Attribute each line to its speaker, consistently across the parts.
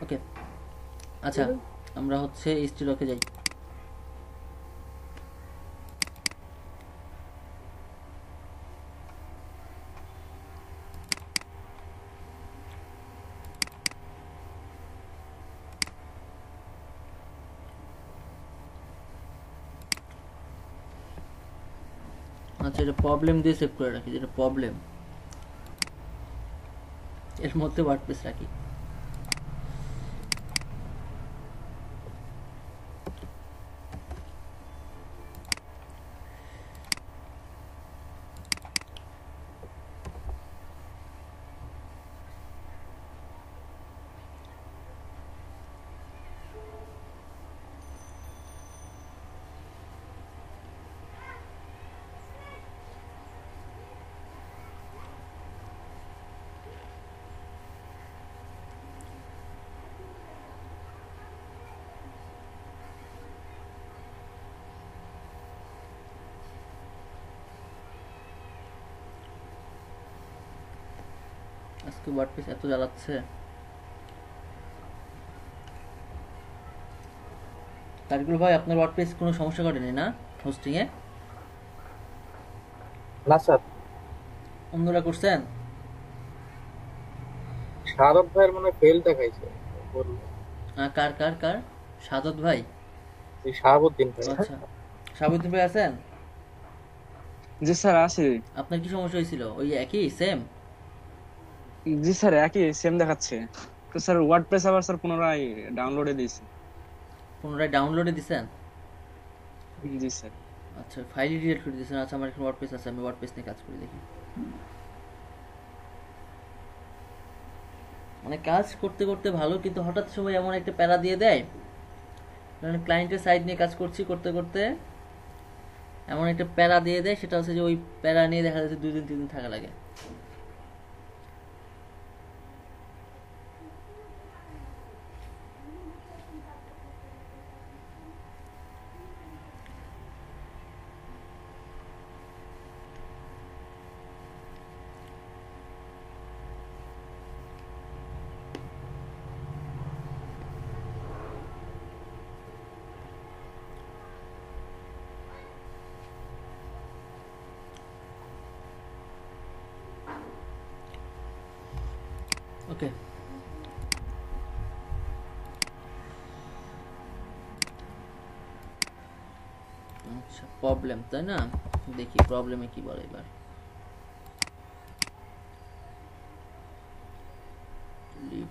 Speaker 1: ওকে আচ্ছা আমরা হচ্ছে স্টিলকে যাই। আচ্ছা এটা প্রবলেম দিয়ে সেভ করে রাখি, যেটা প্রবলেম এর মধ্যে ওয়ার্ডপ্রেস রাখি। আজকে ওয়ার্ডপ্রেস এত জ্বালাচ্ছে। তারিকুল ভাই আপনার ওয়ার্ডপ্রেস কোনো সমস্যা ঘটেনি না হোস্টিং এ?
Speaker 2: না স্যার,
Speaker 1: অন্যরা করছেন?
Speaker 2: শারদ ভাইয়ের মানে ফেল দেখাইছে বললো।
Speaker 1: কার কার কার? সাদত ভাই?
Speaker 2: এই শাহাবুদ্দিন ভাই।
Speaker 1: আচ্ছা সাবুদ্দিন ভাই আছেন?
Speaker 3: জি স্যার আছে।
Speaker 1: আপনার কি সমস্যা হয়েছিল? ওই একই সেম?
Speaker 3: জি স্যার একই সেম দেখাচ্ছে। তো স্যার ওয়ার্ডপ্রেস আবার স্যার পুনরায় ডাউনলোডে দিয়েছি।
Speaker 1: পুনরায় ডাউনলোডে দিছেন?
Speaker 3: জি স্যার।
Speaker 1: আচ্ছা ফাইল ডিলিট করে দিয়েছেন। আচ্ছা আমার এখানে ওয়ার্ডপ্রেস আছে, আমি ওয়ার্ডপ্রেস নিয়ে কাজ করি দেখি। মানে কাজ করতে করতে ভালো, কিন্তু হঠাৎ সময় এমন একটা প্যারা দিয়ে দেয়, মানে ক্লায়েন্টের সাইড নিয়ে কাজ করছি করতে করতে এমন একটা প্যারা দিয়ে দেয়, সেটা হচ্ছে যে ওই প্যারা নিয়ে দেখা যাচ্ছে 2 দিন 3 দিন থাকা লাগে। ওকে আচ্ছা প্রবলেম তাই না, দেখি প্রবলেমে কি বলে এবার। লিভ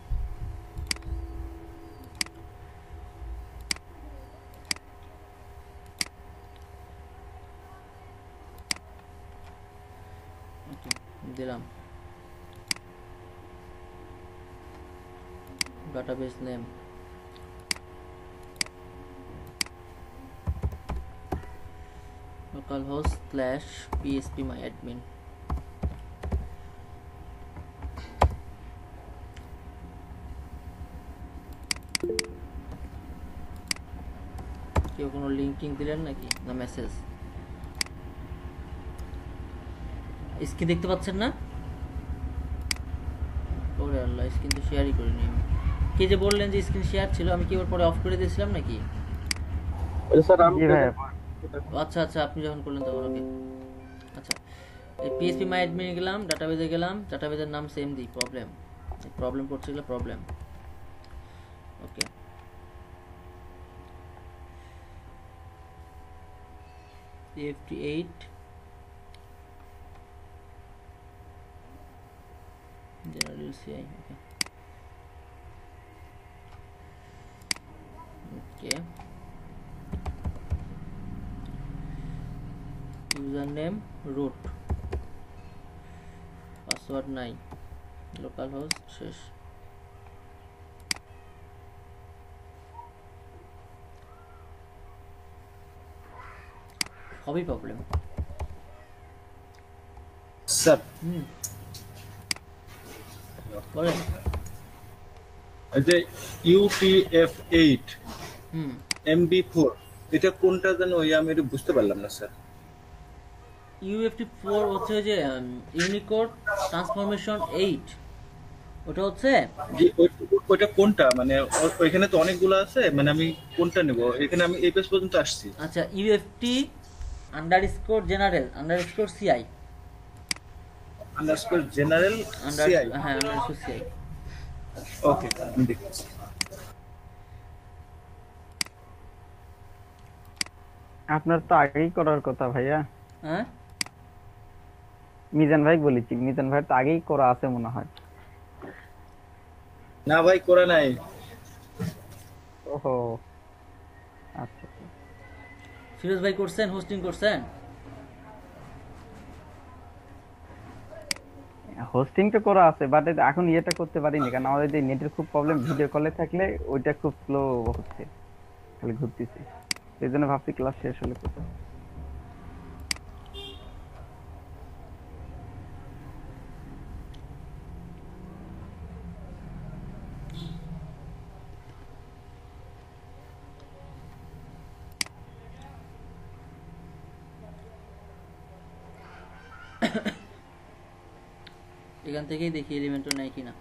Speaker 1: ওকে দিলাম। Database name localhost/phpMyAdmin। কেউ কোনো লিঙ্ক টিঙ্ক দিলেন নাকি, না মেসেজ? স্ক্রিন দেখতে পাচ্ছেন না? ওরে আল্লাহ, স্ক্রিন তো শেয়ারই করিনি আমি। কে যে বললেন যে স্ক্রিন শেয়ার ছিল, আমি কি ওর পরে অফ করে দিয়েছিলাম নাকি?
Speaker 2: স্যার আমি
Speaker 3: জি ভাই।
Speaker 1: আচ্ছা আচ্ছা আপনি যখন করলেন তখন ওকে। আচ্ছা এই পিএসপি মাই অ্যাডমিনে গেলাম, ডাটাবেজে গেলাম, ডাটাবেজের নাম সেম দিই, প্রবলেম। প্রবলেম করছে গেলে problem. Okay EFT8 general CI। Okay user name root, password নাই, লোকাল হোস্ট শেষ। সবই প্রবলেম।
Speaker 4: স্যার
Speaker 1: বলেন।
Speaker 4: এই যে UTF-8
Speaker 1: হুম
Speaker 4: MB4 এটা কোনটা যেন ওই আমি এটা বুঝতে পারলাম না স্যার।
Speaker 1: UFT4 হচ্ছে যে ইউনিকোড ট্রান্সফরমেশন 8। ওটা হচ্ছে
Speaker 4: যে ওইটা কোনটা মানে ওইখানে তো অনেকগুলো আছে, মানে আমি কোনটা নেব? এখানে আমি এই পেজ পর্যন্ত আসছি।
Speaker 1: আচ্ছা UFT underscore general underscore CI
Speaker 4: underscore general
Speaker 1: under
Speaker 4: CI.
Speaker 1: হ্যাঁ আন্ডারস্কোর সিআই।
Speaker 4: ওকে, আমি দেখছি।
Speaker 5: আপনার তো আগেই করার কথা ভাইয়া।
Speaker 1: হ্যাঁ
Speaker 5: মিজান ভাই বলেছি, মিজান ভাই তো আগেই করা আছে মনে হয়।
Speaker 4: না ভাই, করা নাই।
Speaker 5: ওহো, আচ্ছা।
Speaker 1: ফিরোজ ভাই করছেন, হোস্টিং করছেন?
Speaker 5: হোস্টিং তো করা আছে, বাট এখন ইয়েটা করতে পারিনি কারণ আমাদের যে নেটের খুব প্রবলেম, ভিডিও কলে থাকলে ওইটা খুব স্লো হচ্ছে, খালি ঘুরতেছে। এই জন্য ভাবছি ক্লাস শেষ হলে করতে।
Speaker 1: এখান থেকেই দেখি এলিমেন্টও নেই কিনা।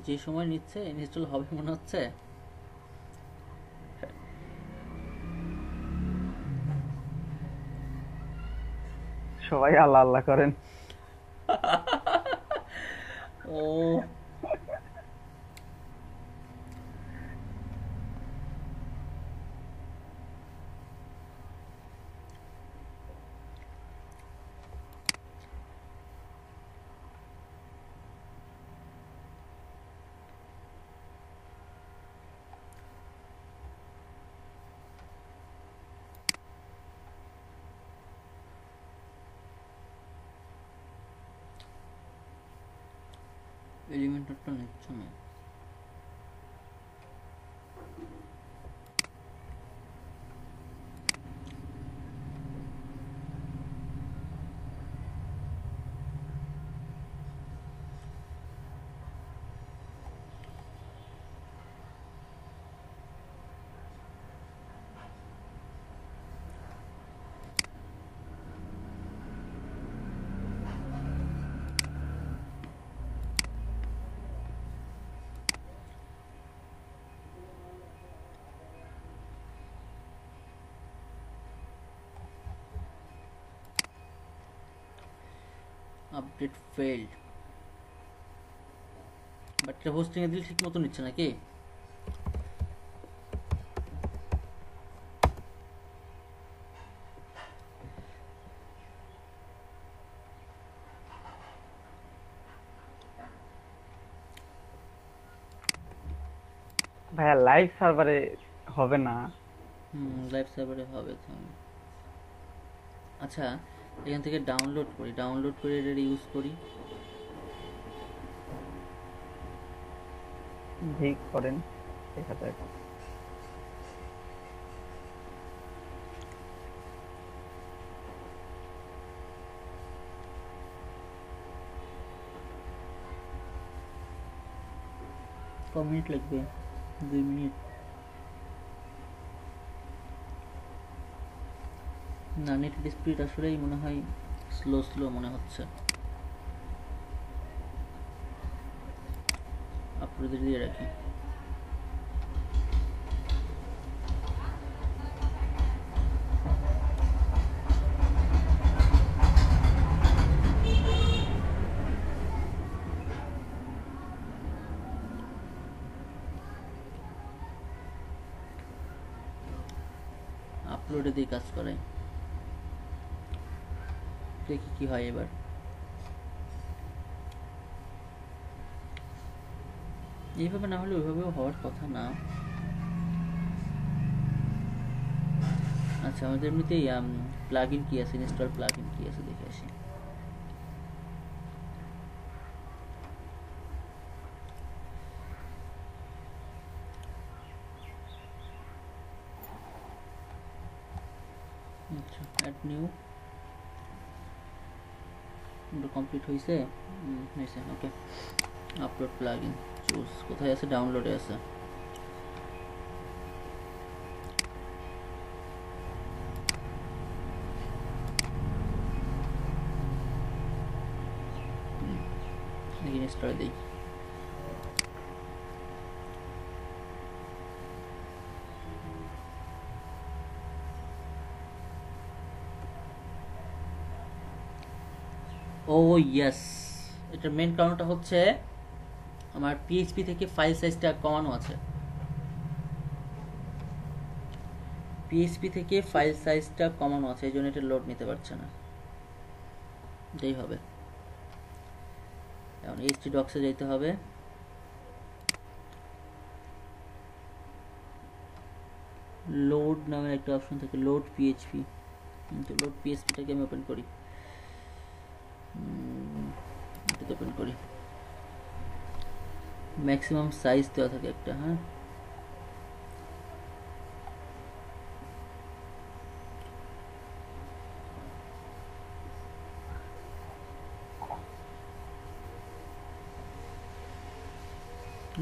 Speaker 1: যে সময় নিচ্ছে ইনস্টল হবে মনে হচ্ছে।
Speaker 5: সবাই আল্লাহ আল্লাহ করেন।
Speaker 1: ও এলিমেন্টরটা নিচ্ছে না। আপডেট ফেইল্ড, বাট হোস্টিং এ দিলে ঠিক মতো নিচ্ছে নাকি?
Speaker 5: ভাইয়া লাইভ সার্ভারে হবে না।
Speaker 1: লাইভ সার্ভারে হবে তো। আচ্ছা এখান থেকে ডাউনলোড করি, ডাউনলোড করে এটা ইউজ করি।
Speaker 5: ঠিক করেন, দেখা যাক।
Speaker 1: ক মিনিট লাগবে? 2 মিনিট না। নেটের স্পিড আসলেই মনে হয় স্লো স্লো মনে হচ্ছে। আপলোড দিয়ে রাখি। আপলোডে দিয়ে কাজ করে, দেখি কি হয় এবার। এইভাবে না হলে ওইভাবেও হওয়ার কথা না। আচ্ছা আমাদের এমনিতেই প্লাগইন কি আছে, ইনস্টল প্লাগইন কি আছে দেখে আসি। আচ্ছা অ্যাড নিউ কমপ্লিট হয়েছে, হয়েছে ওকে। আপলোড প্লাগইন চুজ, কোথায় আছে, ডাউনলোডে আছে। ইনস্টল দেই। ও ইয়েস, এটার মেন কারণটা হচ্ছে আমার পিএইচপি থেকে ফাইল সাইজটা কমানো আছে। পিএইচপি থেকে ফাইল সাইজটা কমানো আছে, এই জন্য এটা লোড নিতে পারছে না। এটাই হবে। এখন htdocs এ যেতে হবে, লোড নামের একটা অপশন থাকে, লোড পিএইচপি। তো লোড পিএইচপিটাকে আমি ওপেন করি, এটাতে ওপেন করি। ম্যাক্সিমাম সাইজ দেওয়া থাকে একটা, হ্যাঁ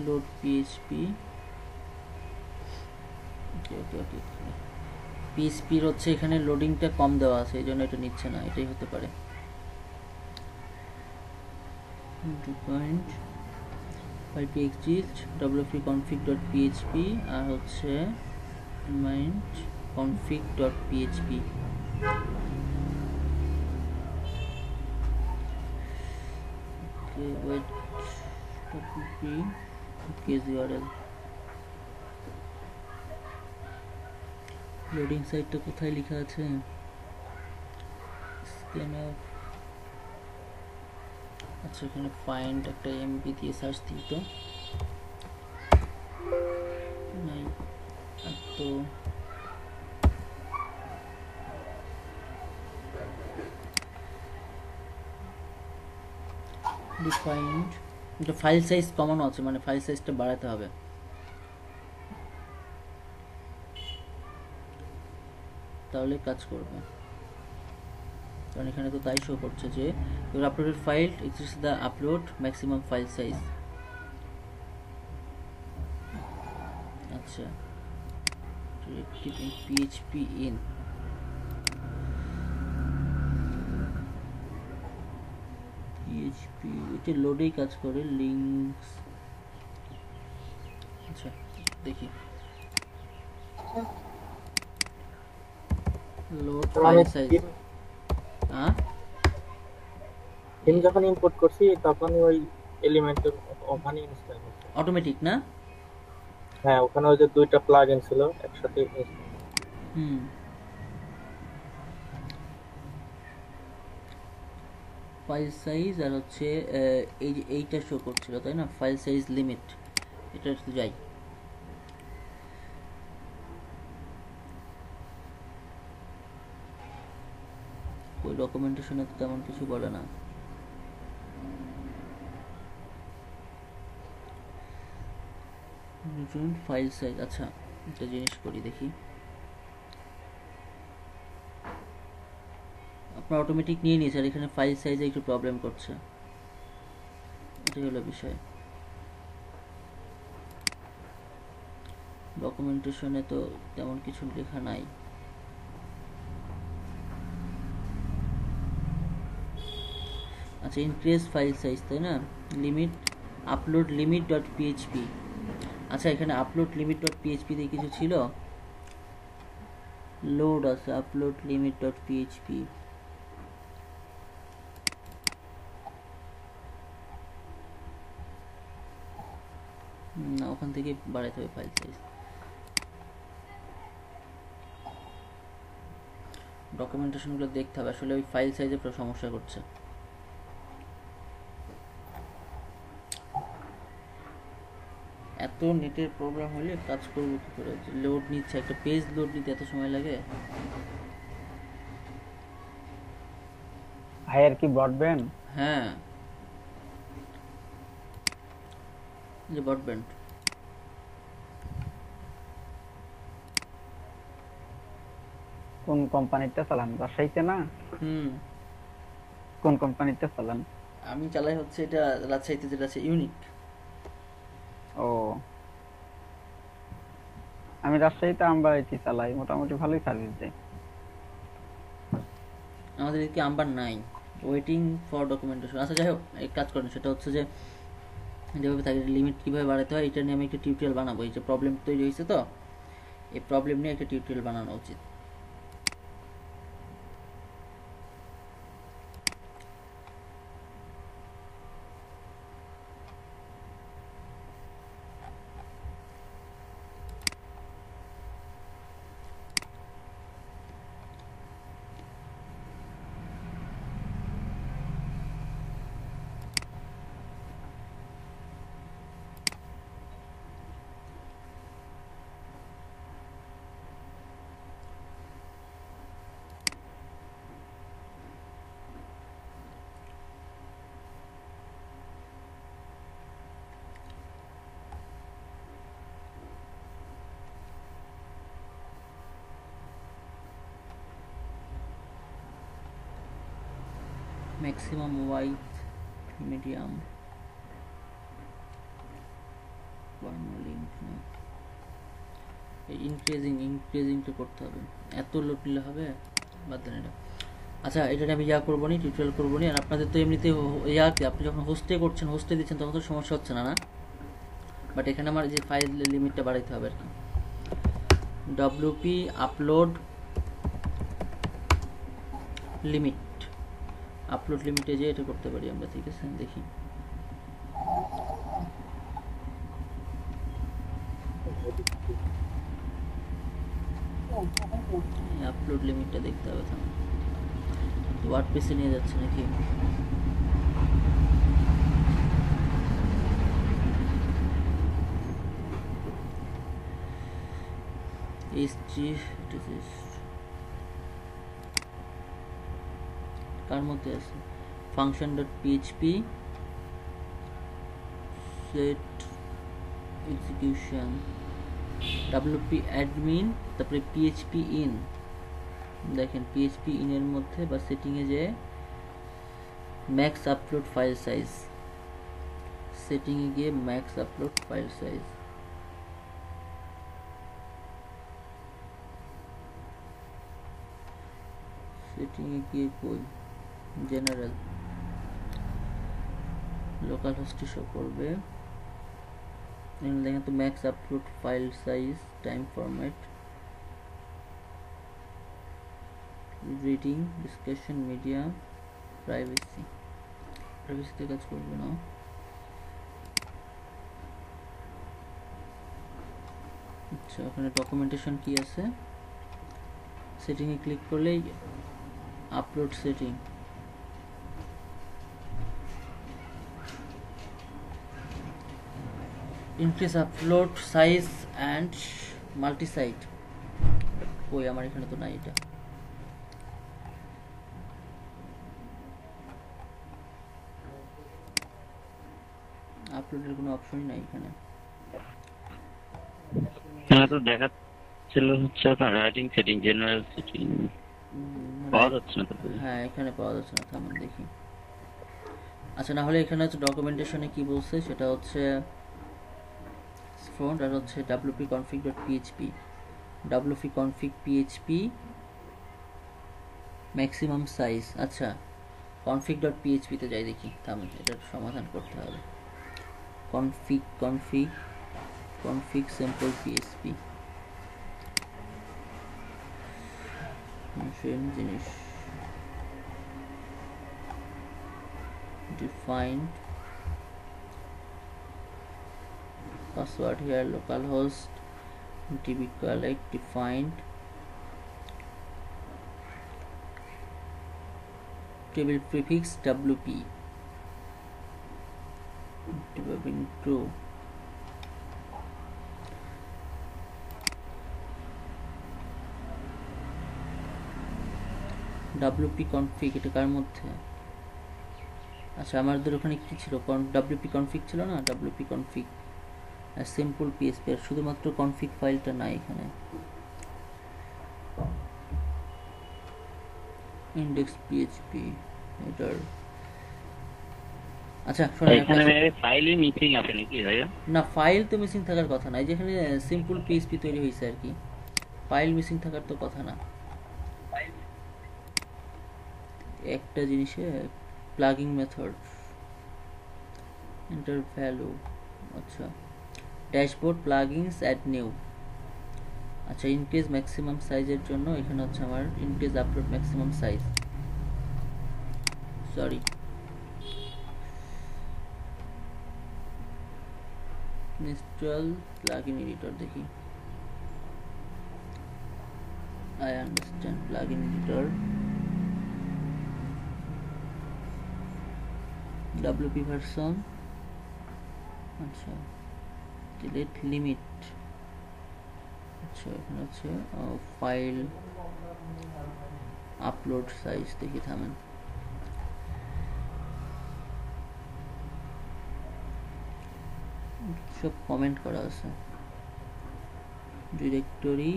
Speaker 1: লোড পিএইচপি। ওকে ওকে ওকে, পিএইচপির হচ্ছে এখানে লোডিংটা কম দেওয়া আছে, এই জন্য এটা নিচ্ছে না, এটাই হতে পারে। 2.5exist wp-config.php আর হচ্ছে config.php। okay wait wp case url loading সাইটটা কোথায় লেখা আছে, স্ক্যানার। আচ্ছা এখানে ফাইন্ড একটা এমপি দিয়ে সার্চ দিই তো নাই, তো ডিফাইন্ড, এটা ফাইল সাইজ কমানো আছে, মানে ফাইল সাইজটা বাড়াতে হবে। তাহলে কাজ করবে, কারণ এখানে তো তাই শো করছে যে your uploaded file exceeds the upload maximum file size। আচ্ছা directive in php in php, এটা লোডেই কাজ করে, লিঙ্কস। আচ্ছা দেখি, লোড ফাইল সাইজ। হ্যাঁ
Speaker 2: থিম যখন ইম্পোর্ট করছি তখনই ওই এলিমেন্টের ওখানে ইনস্টল করছি।
Speaker 1: অটোমেটিক না?
Speaker 2: হ্যাঁ ওখানে ওই যে দুইটা প্লাগইন ছিল একসাথে।
Speaker 1: হুম ফাইল সাইজ আর হচ্ছে এই যে এইটা শো করছিল তাই না, ফাইল সাইজ লিমিট, এটা একটু যাই। ওই ডকুমেন্টেশনে তো তেমন কিছু বলে না। ফাইল সাইজ, আচ্ছা একটা জিনিস করি দেখি, আপনার অটোমেটিক নিয়ে নিয়েছে আর এখানে ফাইল সাইজে একটু প্রবলেম করছে, এটাই হলো বিষয়। ডকুমেন্টেশনে তো তেমন কিছু লেখা নাই। আচ্ছা ইনক্রিজ ফাইল সাইজ তাই না, limit upload limit dot PHP. আচ্ছা এখানে আপলোড লিমিট ডট পিএইচপি দিয়ে কিছু ছিল, লোড আছে আপলোড লিমিট ডট পিএইচপি। না ওখান থেকে বাড়াইতে হবে ফাইল সাইজ। ডকুমেন্টেশনগুলো দেখতে হবে, আসলে ওই ফাইল সাইজে পুরো সমস্যা করছে। এত নেটের প্রোগ্রাম হলে কাজ করবো কি করে? লোড নিচ্ছে, একটা পেজ লোড নিতে এত সময় লাগে।
Speaker 5: ভাইয়ের কি ব্রডব্যান্ড?
Speaker 1: হ্যাঁ, যে ব্রডব্যান্ড।
Speaker 5: কোন কোম্পানিটা চালান? রাজশাহীতে না?
Speaker 1: হুম,
Speaker 5: কোন কোম্পানিটা চালান?
Speaker 1: আমি চালাই হচ্ছে এটা রাজশাহীতে, যেটা আছে ইউনিক।
Speaker 5: ও, আমি রাজশাহীতে আমবাড়িতে চালাই, মোটামুটি ভালোই সার্ভিস দেয়।
Speaker 1: আমাদের এদিকে আম্বার নাই, ওয়েটিং ফর ডকুমেন্টেশন। আচ্ছা যাই হোক, এক কাজ করেন, সেটা হচ্ছে যে যেভাবে থাকে লিমিট কীভাবে বাড়াতে হয় এটা নিয়ে আমি একটা টিউটোরিয়াল বানাবো। এই যে প্রবলেম তৈরি হয়েছে, তো এই প্রবলেম নিয়ে একটা টিউটোরিয়াল বানানো উচিত। ম্যাক্সিমাম ওয়াইড, মিডিয়াম, লিঙ্ক না, ইনক্রিজিংটা করতে হবে। এত লোড নিলে হবে? বাদ দেন এটা। আচ্ছা, এটা নিয়ে আমি করবো নি, টিউটোরিয়াল করবো নি। আর আপনাদের তো এমনিতে কি আপনি যখন হোস্টে করছেন, হোস্টে দিচ্ছেন, তখন তো সমস্যা হচ্ছে না, বাট এখানে আমার যে ফাইল লিমিটটা বাড়াইতে হবে আর কি। ডব্লিউপি আপলোড লিমিট, আপলোড লিমিটে যে এটা করতে পারি আমরা, ঠিক আছে? দেখি আপলোড লিমিটটা দেখতে হবে। ওয়ার্ডপ্রেসে নিয়ে যাচ্ছে নাকি? কার মধ্যে আছে? Function dot PHP set execution, WP admin, তারপরে পিএইচপি ইন। দেখেন পিএইচপি ইন এর মধ্যে বা সেটিংয়ে যে ম্যাক্স আপলোড ফাইল সাইজ, সেটিংয়ে গিয়ে ম্যাক্স আপলোড ফাইল সাইজ, সেটিংয়ে গিয়ে কই জেনারেল, লোকাল হোস্টে শো করবে। দেখেন তো max upload file size, time format, reading, discussion, media, privacy. প্রাইভেসিতে কাজ করবে না। আচ্ছা, ওখানে ডকুমেন্টেশন কি আছে? সেটিংয়ে ক্লিক করলেই upload setting, increase upload size and multi site. কই আমার এখানে তো নাই এটা। আপলোডের কোনো অপশনই নাই এখানে।
Speaker 6: তো দেখাচ্ছিল হচ্ছে আপনার রাইটিং সেটিং, জেনারেল সেটিং পাওয়া যাচ্ছে না।
Speaker 1: হ্যাঁ, এখানে পাওয়া যাচ্ছে না, থামুন দেখি। আচ্ছা, না হলে এখানে হচ্ছে ডকুমেন্টেশনে কি বলছে, সেটা হচ্ছে ফ্রন্ট, আর হচ্ছে wp config.php, wp config php maximum size. আচ্ছা, config.php তে যাই দেখি, থামুন এটার সমাধান করতে হবে। config sample php, সেম জিনিস, defined password here, localhost db collect defined table prefix wp true. wp config এটা কার মধ্যে? আচ্ছা আমাদের ওখানে কি ছিল, wp config ছিল না, wp config সিম্পল পিএসপি, আর শুধুমাত্র কনফিগ ফাইলটা নাই এখানে। ইন্ডেক্স পিএইচপি এটার, আচ্ছা শোনেন
Speaker 6: এখানে ফাইলই মিসিং আছে নাকি ভাইয়া?
Speaker 1: না ফাইল তো মিসিং থাকার কথা না, যেখানে সিম্পল পিএইচপি তৈরি হয়েছে আর কি, ফাইল মিসিং থাকার তো কথা না। একটা জিনিসে প্লাগিং মেথড এন্টার ভ্যালু, আচ্ছা ড্যাশবোর্ড প্লাগইনস অ্যাড নিউ, আচ্ছা ইনক্রিজ ম্যাক্সিমাম সাইজের জন্য এখানে হচ্ছে আমার increase upload maximum size, sorry install plugin editor, দেখি I understand plugin editor wp version, আচ্ছা ডিলিট লিমিট, আচ্ছা এখানে হচ্ছে ফাইল আপলোড সাইজ, দেখি থামেন, সব কমেন্ট করা আছে, ডিরেক্টরি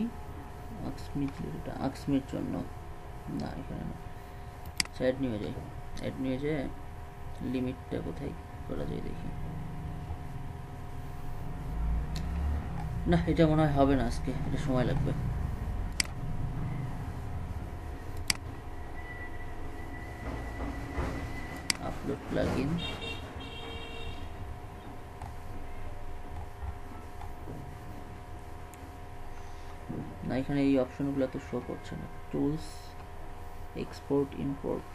Speaker 1: আকসমির জন্য না, এখানে না, আচ্ছা অ্যাড নিয়ে যাই, অ্যাড নিয়ে যায় লিমিটটা কোথায় করা যায় দেখি, না এটা মনে হয় হবে না আজকে, এটা সময় লাগবে। আপলোড প্লাগইন, না এখানে এই অপশনগুলো তো শো করছে না, টুলস এক্সপোর্ট ইম্পোর্ট,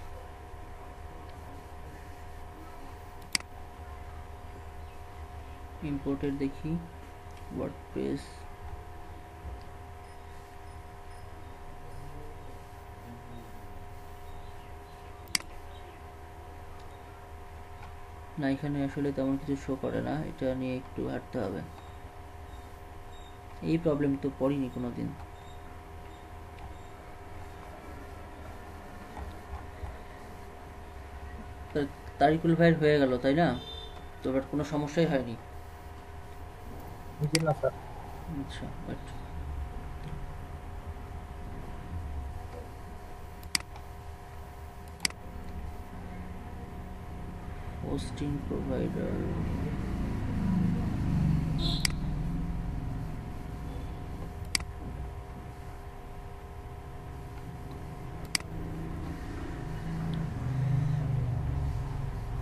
Speaker 1: ইম্পোর্টের দেখি ওয়ার্ডপ্রেস, না এখানে আসলে তেমন কিছু শো করে না, এটা নিয়ে একটু হাঁটতে হবে, এই প্রবলেম তো পড়িনি কোনোদিন। তারিকুল ভাইয়ের হয়ে গেল তাই না, তো বাট কোনো সমস্যাই হয়নি?
Speaker 2: জি না স্যার।
Speaker 1: আচ্ছা বাট হোস্টিং প্রোভাইডার,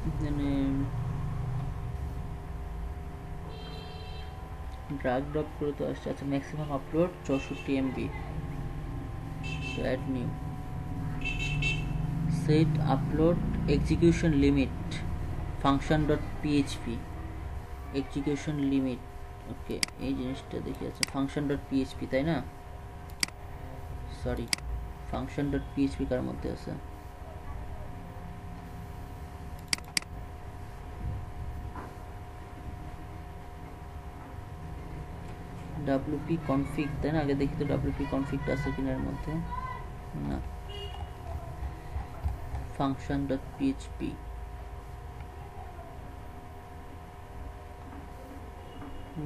Speaker 1: এখানে ড্রাগ ড্রপ করে তো আসছে, আচ্ছা ম্যাক্সিমাম আপলোড 64 MB, তো add new, set upload execution limit function dot PHP, execution limit, okay এই জিনিসটা দেখি, আচ্ছা ফাংশন ডট পিএইচপি তাই না, সরি ফাংশন ডট পিএইচপি কার মধ্যে আছে, wp config তাই না, আগে দেখি তো wp config আছে কিনা এর মধ্যে, না ফাংশন ডট পিএইচপি,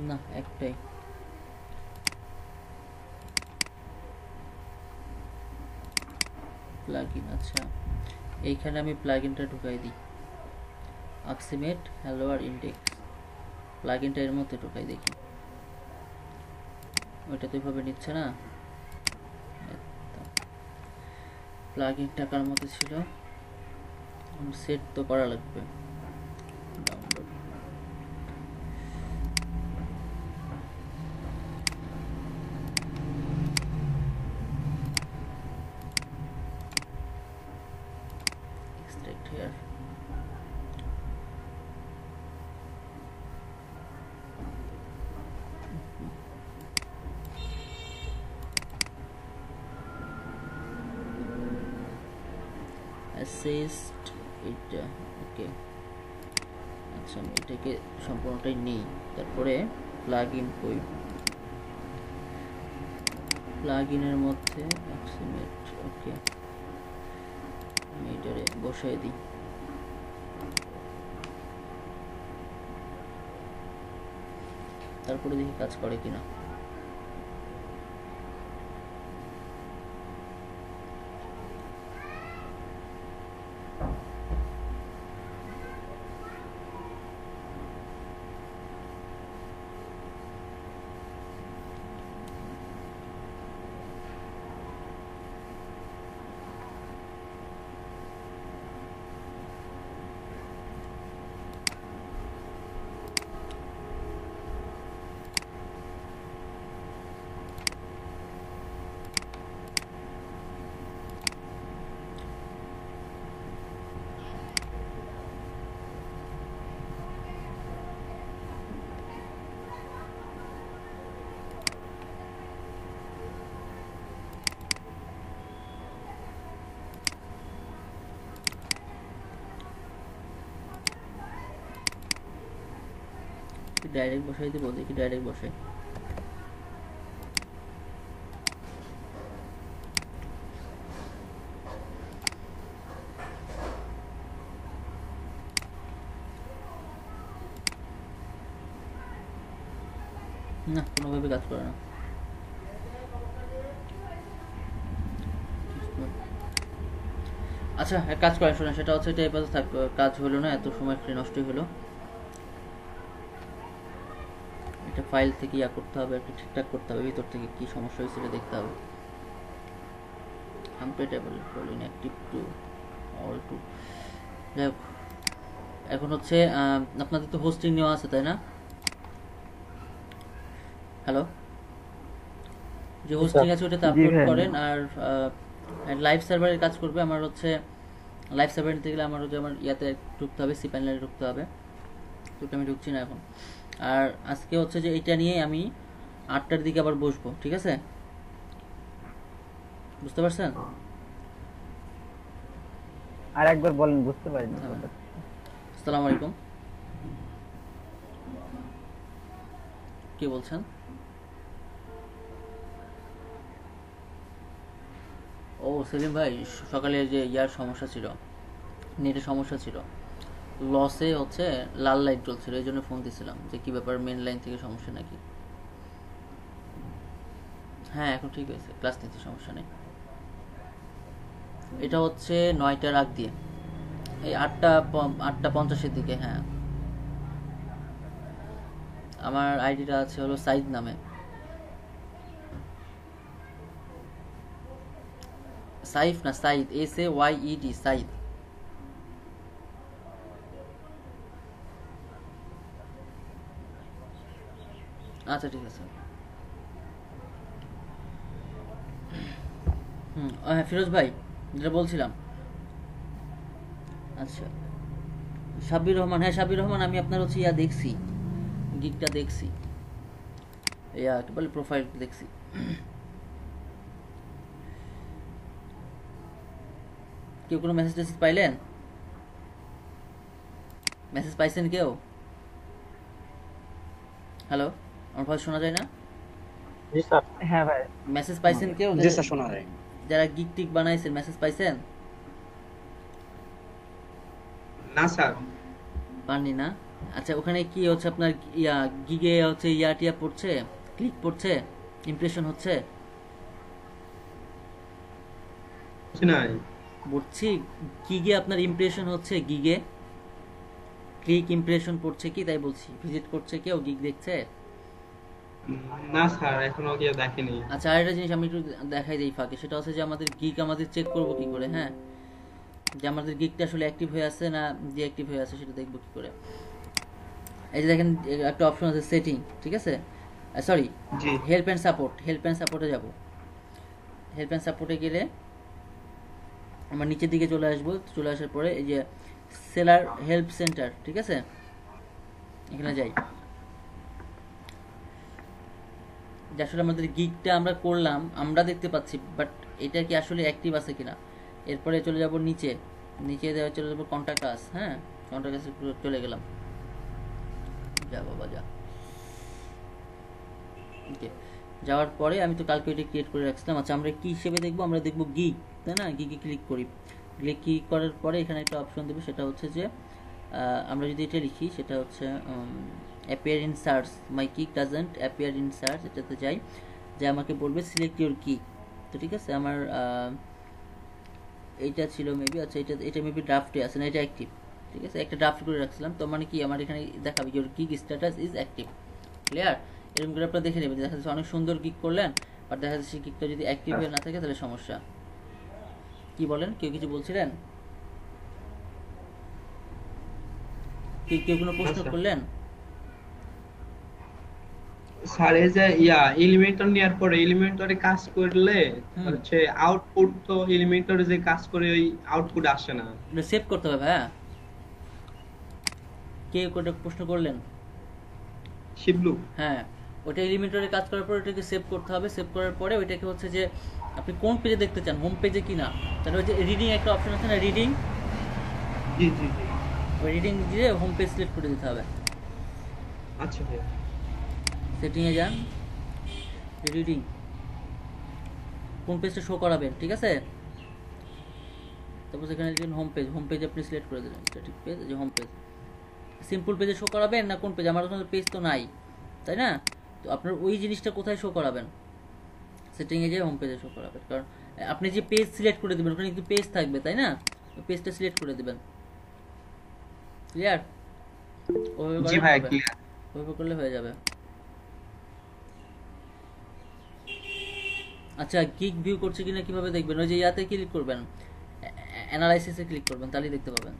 Speaker 1: না একটাই, প্লাগইন, আচ্ছা এইখানে আমি প্লাগইনটা ঢুকাই দিই, আকসিমেট হ্যালো আর ইন্ডেক্স, প্লাগইনটা এর মধ্যে ঢুকাই দেখি, ওইটা তো এভাবে নিচ্ছে না, প্লাগইন টাকার মধ্যে ছিল, সেট তো করা লাগবে, ডাউনলোড, এক্সট্রাক্ট হিয়ার, অ্যাসিস্ট এটা ওকে। আচ্ছা আমি এটাকে সম্পূর্ণটাই নেই, তারপরে প্লাগ ইন কই, প্লাগ ইনের মধ্যে অ্যাক্সিমেট ওকে আমি এটারে বসাই দিই। তারপরে দেখি কাজ করে কিনা। ডাইরেক্ট বসাই দিব, দেখি ডাইরেক্ট বসাই। না কোনোভাবে কাজ করে না। আচ্ছা এক কাজ করে শোনা, সেটা হচ্ছে এটা এপাশে থাক, কাজ হলো না, এত সময় ফ্রি নষ্টই হলো। এটা ফাইল থেকে ইয়া করতে হবে, একটু ঠিকঠাক করতে হবে, ভিতর থেকে কি সমস্যা হয়েছে এটা দেখতে হবে। আনপ্রেটেবল for inactive to all to. যাই হোক এখন হচ্ছে আপনাদের তো হোস্টিং নেওয়া আছে তাই না? হ্যালো, যে হোস্টিং আছে ওটাতে আপলোড করেন। আর লাইভ সার্ভারের কাজ করবে আমার হচ্ছে, লাইভ সার্ভার নিতে গেলে আমার হচ্ছে আমার ইয়াতে ঢুকতে হবে, সি প্যানেলে ঢুকতে হবে, তো আমি ঢুকছি না এখন। আর আজকে হচ্ছে যে এটা নিয়ে আমি 8টার দিকে আবার বসবো, ঠিক আছে? বুঝতে পারছেন?
Speaker 5: আর একবার বলেন, বুঝতে পারিনি।
Speaker 1: আসসালামু আলাইকুম, কে বলছেন? ও সেলিম ভাই, সকালে যে ইয়ার সমস্যা ছিল, নেটের সমস্যা ছিল, লসে হচ্ছে লাল লাইট জ্বলছিল, এই জন্য ফোন দিয়েছিলাম যে কি ব্যাপার, মেন লাইন থেকে সমস্যা নাকি। হ্যাঁ এখন ঠিক হয়েছে, ক্লাস নিতে সমস্যা নেই। এটা হচ্ছে 9টার আগ দিয়ে, এই 8টা 50-এর দিকে। হ্যাঁ আমার আইডিটা আছে হলো সাইদ নামে, সাইফ না সাইদ, SAYED সাইদ। আচ্ছা ঠিক আছে। হ্যাঁ ফিরোজ ভাই যেটা বলছিলাম, আচ্ছা সাব্বির রহমান, হ্যাঁ সাব্বির রহমান, আমি আপনার হচ্ছে ইয়া দেখছি, গিকটা দেখছি, ইয়া কি বলে প্রোফাইল দেখছি। কেউ কোনো মেসেজ টেসেজ পাইলেন? মেসেজ পাইছেন কেউ? হ্যালো, আমার ভয়েস শোনা যায় না?
Speaker 2: জি স্যার।
Speaker 5: হ্যাঁ ভাই,
Speaker 1: মেসেজ পাইছেন কেউ?
Speaker 3: জি স্যার শোনা যায়।
Speaker 1: যারা গিক টিক বানাইছেন মেসেজ পাইছেন?
Speaker 7: না স্যার।
Speaker 1: পাননি না? আচ্ছা ওখানে কি হচ্ছে আপনার ইয়া গিগে হচ্ছে ইয়া টিয়া পড়ছে, ক্লিক পড়ছে, ইমপ্রেশন হচ্ছে?
Speaker 7: নাই
Speaker 1: বলছি গিগে আপনার ইমপ্রেশন হচ্ছে, গিগে ক্লিক ইমপ্রেশন পড়ছে কি তাই বলছি, ভিজিট করছে কেউ, গিগ দেখছে?
Speaker 7: না স্যার, এখনো কেউ দেখেনি।
Speaker 1: আচ্ছা আরেকটা জিনিস আমি একটু দেখাই দিই ফাঁকে, সেটা হচ্ছে যে আমাদের গিগ আমাদের চেক করবো কি করে, হ্যাঁ যে আমাদের গিগটা আসলে অ্যাক্টিভ হয়ে আছে না ডিঅ্যাক্টিভ হয়ে আছে সেটা দেখবো কি করে। এই যে দেখেন একটা অপশন আছে সেটিং, ঠিক আছে, sorry
Speaker 7: G
Speaker 1: help and support, help and সাপোর্টে যাব। হেল্প অ্যান্ড সাপোর্টে গেলে আমরা নিচের দিকে চলে আসবো, চলে আসার পরে এই যে সেলার হেল্প সেন্টার, ঠিক আছে, এখানে যাই। যে আসলে আমাদের গিগটা আমরা করলাম, আমরা দেখতে পাচ্ছি, বাট এটা কি আসলে অ্যাক্টিভ আছে কিনা। এরপরে চলে যাব নিচে, নিচে দেওয়া চলে যাবো কন্টাক্ট আস। হ্যাঁ, কন্টাক্ট আসে চলে গেলাম। যা বাবা যা। ওকে, যাওয়ার পরে আমি তো কালকে এটা ক্রিয়েট করে রাখছিলাম। আচ্ছা, আমরা কি হিসেবে দেখবো? আমরা দেখবো গিগ, তাই না? গিগে ক্লিক করি। ক্লিক করার পরে এখানে একটা অপশন দেবে, সেটা হচ্ছে যে আমরা যদি এটা লিখি, সেটা হচ্ছে appear in search, my kick doesn't appear in search, এটাতে যাই, যে আমাকে বলবে সিলেক্ট ইউর কিক। তো ঠিক আছে, আমার এইটা ছিল মেবি, আচ্ছা এটা মেবি ড্রাফটে আছে না, এটা অ্যাক্টিভ। ঠিক আছে, একটা ড্রাফট করে রাখছিলাম, তো মানে কি আমার এখানে দেখাবে your kick status is active. Clear? এরকম করে আপনারা দেখে নেবেন। দেখা যাচ্ছে অনেক সুন্দর কিক করলেন, আর দেখা যাচ্ছে কিকটা যদি অ্যাক্টিভ হয়ে না থাকে তাহলে সমস্যা। কি বলেন, কেউ কিছু বলছিলেন? কেউ কোনো প্রশ্ন করলেন?
Speaker 7: স্যার এই যে এলিমেন্টর নেওয়ার পরে এলিমেন্টরে কাজ করলে হচ্ছে আউটপুট, তো এলিমেন্টরে যে কাজ করে ওই আউটপুট আসে না।
Speaker 1: সেভ করতে হবে। হ্যাঁ, কেউ কোনো প্রশ্ন করলেন?
Speaker 7: শিবলু,
Speaker 1: হ্যাঁ, ওটা এলিমেন্টরে কাজ করার পর ওটাকে সেভ করতে হবে। সেভ করার পরে ওইটাকে হচ্ছে যে আপনি কোন পেজে দেখতে চান, হোম পেজে কিনা, তাহলে ওই যে রিডিং একটা অপশন আছে না, রিডিং,
Speaker 7: জি জি জি,
Speaker 1: ওই রিডিং দিয়ে হোম পেজ সিলেক্ট করে দিতে হবে।
Speaker 7: আচ্ছা ভাই,
Speaker 1: সেটিংয়ে যান, রিডিং, কোন পেজটা শো করাবেন, ঠিক আছে? তারপর সেখানে লিখবেন হোম পেজ। হোম পেজ আপনি সিলেক্ট করে দিলেন, স্ট্যাটিক পেজ, যে হোম পেজ। সিম্পল পেজে শো করাবেন না কোন পেজ? আমার ওখানে পেজ তো নাই, তাই না? তো আপনার ওই জিনিসটা কোথায় শো করাবেন? সেটিংয়ে যেয়ে হোম পেজে শো করাবেন। কারণ আপনি যে পেজ সিলেক্ট করে দেবেন ওখানে কিন্তু পেজ থাকবে, তাই না? পেজটা সিলেক্ট করে দেবেন। ক্লিয়ার?
Speaker 7: জি ভাই ক্লিয়ার।
Speaker 1: ওইভাবে করলে হয়ে যাবে। আচ্ছা, কিক ভিউ করছে কিনা কিভাবে দেখবেন? ওই যে ইয়াতে ক্লিক করবেন, অ্যানালাইসিসে ক্লিক করবেন, তাহলেই দেখতে পাবেন।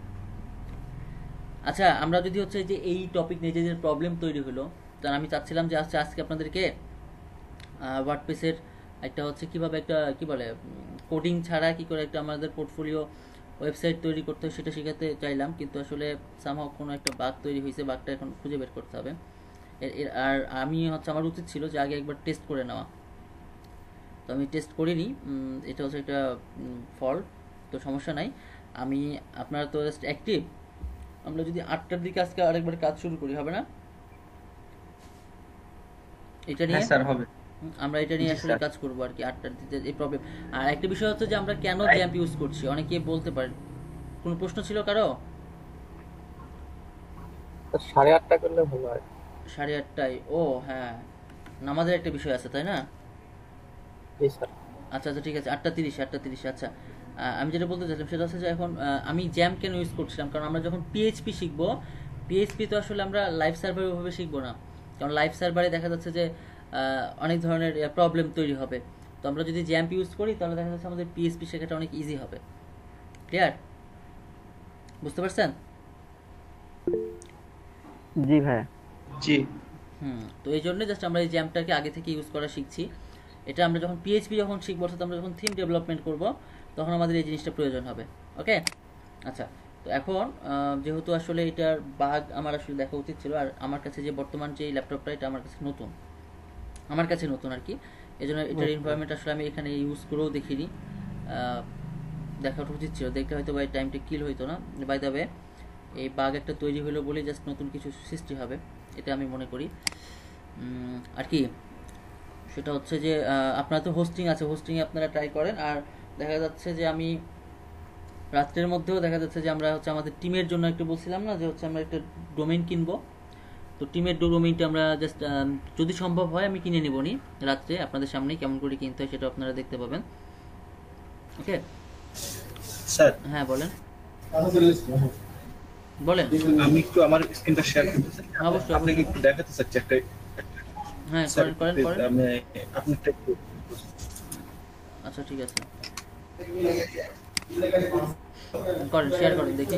Speaker 1: আচ্ছা, আমরা যদি হচ্ছে যে এই টপিক নিয়ে যে প্রবলেম তৈরি হলো, তার আমি চাচ্ছিলাম যে আজকে আপনাদেরকে ওয়ার্ডপ্রেসের একটা হচ্ছে কিভাবে একটা কি বলে কোডিং ছাড়া কি করে একটা আমাদের পোর্টফোলিও ওয়েবসাইট তৈরি করতে হয় সেটা শেখাতে চাইলাম, কিন্তু আসলে সামহাও কোনো একটা বাগ তৈরি হয়েছে, বাগটা এখন খুঁজে বের করতে হবে। আর আমি হচ্ছে আমার উচিত ছিল যে আগে একবার টেস্ট করে নেওয়া, তো আমি টেস্ট করিনি। এটা হচ্ছে একটা ফল্ট, তো সমস্যা নাই। আমি আপনারা তো জাস্ট অ্যাক্টিভ, আমরা যদি 8টার দিকে আজকে আরেকবার কাজ শুরু করি, হবে না? এটা নিয়ে
Speaker 7: হ্যাঁ স্যার হবে।
Speaker 1: আমরা এটা নিয়ে
Speaker 7: জি,
Speaker 1: আসলে
Speaker 7: স্যার।
Speaker 1: কাজ করবো আর কি 8টার দিকে। এই প্রবলেম। আর একটা বিষয় হচ্ছে যে আমরা কেন জ্যাম্প ইউজ করছি, অনেকে বলতে পারেন। কোনো প্রশ্ন ছিল কারো?
Speaker 2: 8:30 করলে ভালো হয়।
Speaker 1: 8:30টায়? ও হ্যাঁ, নামাজের একটা বিষয় আছে, তাই না?
Speaker 2: জি স্যার।
Speaker 1: আচ্ছা আচ্ছা, ঠিক আছে, 8:30। আচ্ছা, আমি যেটা বলতে চাইছিলাম সেটা হচ্ছে যে এখন আমি জ্যাম কেন ইউজ করছিলাম, কারণ আমরা যখন পিএইচপি শিখবো, পিএইচপি তো আসলে আমরা লাইভ সার্ভারে ওভাবে শিখবো না, কারণ লাইভ সার্ভারে দেখা যাচ্ছে যে অনেক ধরনের প্রবলেম তৈরি হবে। তো আমরা যদি জ্যাম্প ইউজ করি তাহলে দেখা যাচ্ছে আমাদের পিএইচপি শেখাটা অনেক ইজি হবে। ক্লিয়ার? বুঝতে পারছেন?
Speaker 5: জি ভাই।
Speaker 7: জি,
Speaker 1: তো এই জন্য জাস্ট আমরা এই জ্যাম্পটাকে আগে থেকে ইউজ করা শিখছি। এটা আমরা যখন পিএইচপি যখন শিখবো, অর্থাৎ আমরা যখন থিম ডেভেলপমেন্ট করব, তখন আমাদের এই জিনিসটা প্রয়োজন হবে। ওকে, আচ্ছা। তো এখন যেহেতু আসলে এটার বাগ আমার আসলে দেখা উচিত ছিল, আর আমার কাছে যে বর্তমান যে ল্যাপটপটা, এটা আমার কাছে নতুন আর কি, এই জন্য এটার এনভায়রনমেন্ট আসলে আমি এখানে ইউজ করেও দেখিনি। দেখা উচিত ছিল, দেখতে হয়তো বাই টাইমটা কিল হইতো না। বাই দ্য ওয়ে, এই বাগ একটা তৈরি হলো বলে জাস্ট নতুন কিছু সৃষ্টি হবে, এটা আমি মনে করি। আর কি, সেটা হচ্ছে যে আপনার তো হোস্টিং আছে, হোস্টিংয়ে আপনারা ট্রাই করেন। আর দেখা যাচ্ছে যে আমি রাত্রের মধ্যেও দেখা যাচ্ছে যে আমরা হচ্ছে আমাদের টিমের জন্য একটু বলছিলাম না যে হচ্ছে আমরা একটা ডোমেইন কিনবো, তো টিমের ডোমেইনটা আমরা জাস্ট যদি সম্ভব হয় আমি কিনে নেবো নি রাত্রে, আপনাদের সামনেই কেমন করে কিনতে হয় সেটা আপনারা দেখতে পাবেন। ওকে
Speaker 4: স্যার,
Speaker 1: হ্যাঁ বলেন বলেন।
Speaker 4: আমি একটু আমার স্ক্রিনটা শেয়ার করতে চাই,
Speaker 1: অবশ্যই,
Speaker 4: আপনাকে একটু দেখাতে চাচ্ছি একটা।
Speaker 1: হ্যাঁ
Speaker 4: স্যার,
Speaker 1: করেন করেন।
Speaker 4: আমি আপনারটা একটু
Speaker 1: আচ্ছা ঠিক আছে, করেন, শেয়ার করেন দেখি।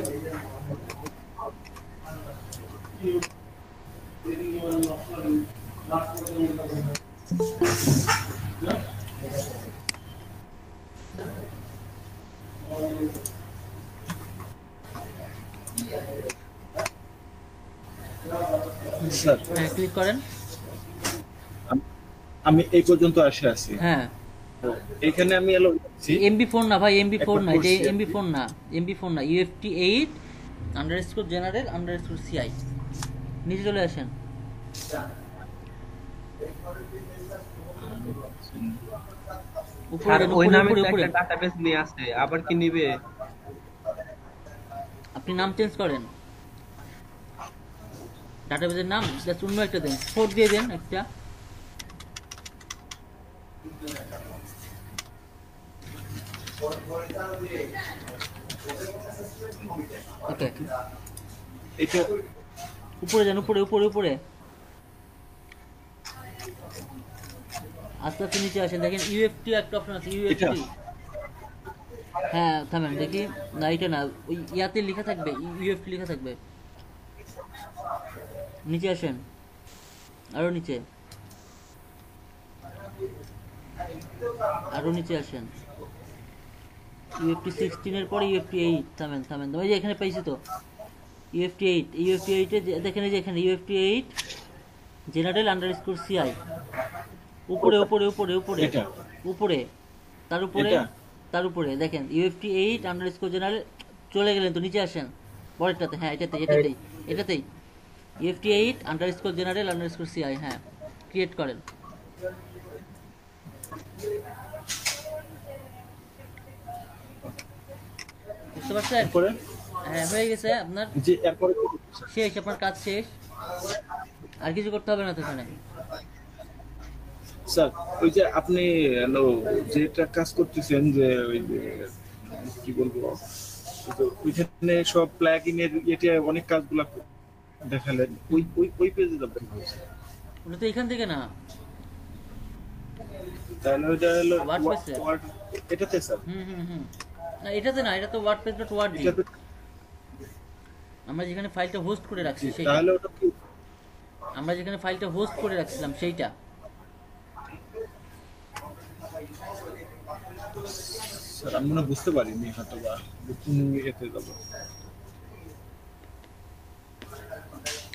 Speaker 4: স্যার,
Speaker 1: হ্যাঁ ক্লিক করেন।
Speaker 4: আমি এই পর্যন্ত আসে আছি।
Speaker 1: হ্যাঁ
Speaker 4: এখানে আমি এলো দিচ্ছি,
Speaker 1: MB4 না ভাই, MB4
Speaker 4: একবার
Speaker 1: না, এটা
Speaker 4: করছি আর কি।
Speaker 1: MB4 না, MB4 না, UFT8 underscore general underscore CI। নিচে চলে আসেন। উপরে
Speaker 7: স্যার
Speaker 1: যান,
Speaker 7: ওই
Speaker 1: উপরে
Speaker 7: নামে
Speaker 1: উপরে
Speaker 7: তো
Speaker 1: উপরে।
Speaker 7: একটা ডাটাবেস নিয়ে আসে, আবার কি নিবে?
Speaker 1: আপনি নাম চেঞ্জ করেন, ডাটাবেসের নাম জাস্ট অন্য একটা দেন, 4 দিয়ে দেন একটা। ওকে,
Speaker 4: এটা
Speaker 1: উপরে যান, উপরে উপরে উপরে। আস্তে আস্তে নিচে আসেন, দেখেন ইউএফটি একটা অপশন আছে, ইউএফটি। হ্যাঁ থামেন দেখি, না এটা না, ওই ইয়াতে লেখা থাকবে, ইউএফটি লেখা থাকবে। নিচে আসেন, আরো নিচে, আরো নিচে আসেন। ইউএফটি 16 এর পরে ইউএফটি 8। থামেন থামেন, ওই যে এখানে পাইছি তো ইউএফটি 8। ইউএফটি 8 এ দেখেন, এই যে এখানে ইউএফটি 8 জেনারেল আন্ডারস্কোর CI। উপরে উপরে উপরে উপরে
Speaker 4: এটা
Speaker 1: উপরে, তার উপরে,
Speaker 4: এটা?
Speaker 1: তার উপরে দেখেন UFT 8 আন্ডারস্কোর জেনারেল। চলে গেলেন তো, নিচে আসেন পরেরটাতে। হ্যাঁ এটাতেই এটাতেই এটাতেই UFT 8 underscore general underscore CI। হ্যাঁ ক্রিয়েট করেন। বুঝতে পারছেন?
Speaker 4: এরপরে
Speaker 1: হ্যাঁ হয়ে গেছে আপনার,
Speaker 4: যে এরপরে কি করতে হবে?
Speaker 1: শেষ, আপনার কাজ শেষ, আর কিছু করতে হবে না তো এখানে।
Speaker 4: স্যার ওই যে আপনি যেটা কাজ করতেছেন, যে ওই যে কি বলবো, ওই যে ওইখানে সব প্লাগইনের এটা অনেক কাজগুলো দেখালেন, ওই ওই ওই পেজে যাবেন।
Speaker 1: ওটা তো এখান থেকে না,
Speaker 4: তাহলে ওইটা হলো
Speaker 1: WordPress-এ।
Speaker 4: এটাতে স্যার,
Speaker 1: হুম হুম হুম, না এটাতে না, এটা তো wordpress.org।
Speaker 4: এটাতে
Speaker 1: আমরা যেখানে ফাইলটা হোস্ট করে রাখছি সেইটা,
Speaker 4: তাহলে ওটা কি
Speaker 1: আমরা যেখানে ফাইলটা হোস্ট করে রাখছিলাম সেইটা।
Speaker 4: স্যার আমি মনে হয় বুঝতে পারিনি, হয়তো বা নতুন ইয়েতে যাবো।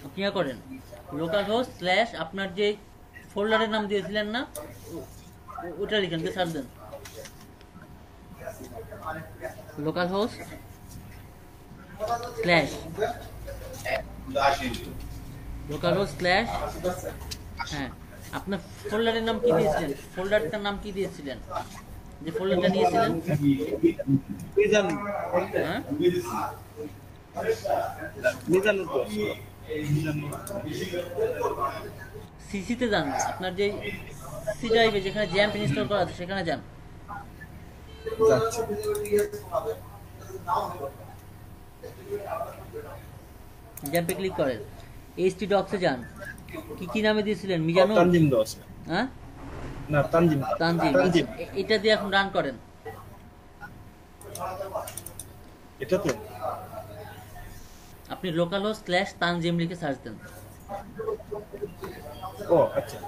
Speaker 1: আপনি ইয়া করেন, লোকাল হোস্ট স্ল্যাশ আপনার যে ফোল্ডারের নাম দিয়েছিলেন না, ওটা লিখেন, সার্চ দেন localhost slash, localhost slash. হ্যাঁ আপনার ফোল্ডারের নাম কি দিয়েছিলেন, ফোল্ডারটার নাম কি দিয়েছিলেন, যে ফোল্ডারটা নিয়েছিলেন?
Speaker 4: মিজান,
Speaker 1: হ্যাঁ
Speaker 4: মিজান তো
Speaker 1: সিসিতে যান, আপনার যে সি ড্রাইভে যেখানে জ্যাম্প ইনস্টল করা আছে সেখানে যান।
Speaker 4: যাচ্ছে।
Speaker 1: জ্যাম্পে ক্লিক করেন, এইচটি ডক্সে যান। কি কি নামে দিয়েছিলেন, মিজানুর?
Speaker 4: তানজিম দাস,
Speaker 1: হ্যাঁ
Speaker 4: না তানজিম,
Speaker 1: তানজিম।
Speaker 4: তানজিম
Speaker 1: এটা দিয়ে এখন রান করেন।
Speaker 4: এটা তো
Speaker 1: আপনি লোকাল হোস্ট স্ল্যাশ তানজিম লিখে সার্চ দেন।
Speaker 4: ও আচ্ছা।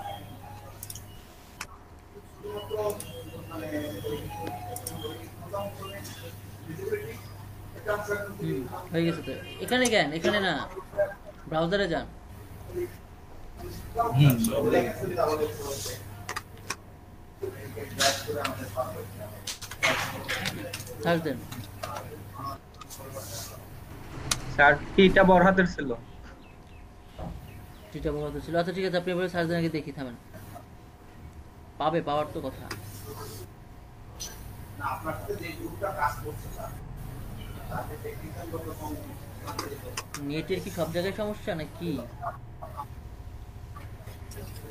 Speaker 1: হয়ে গেছে তো, এখানে যান, এখানে না, ব্রাউজারে যান। সার্চ দেন।
Speaker 7: স্যার কিটা বড় হাতের ছিল?
Speaker 1: যেটা বলা ছিল। আচ্ছা ঠিক আছে, আপনি এবারে সার্চ দেন, আগে দেখি, থামেন। পাবে, পাওয়ার তো কথা। নেটের কি সব জায়গায় সমস্যা নাকি?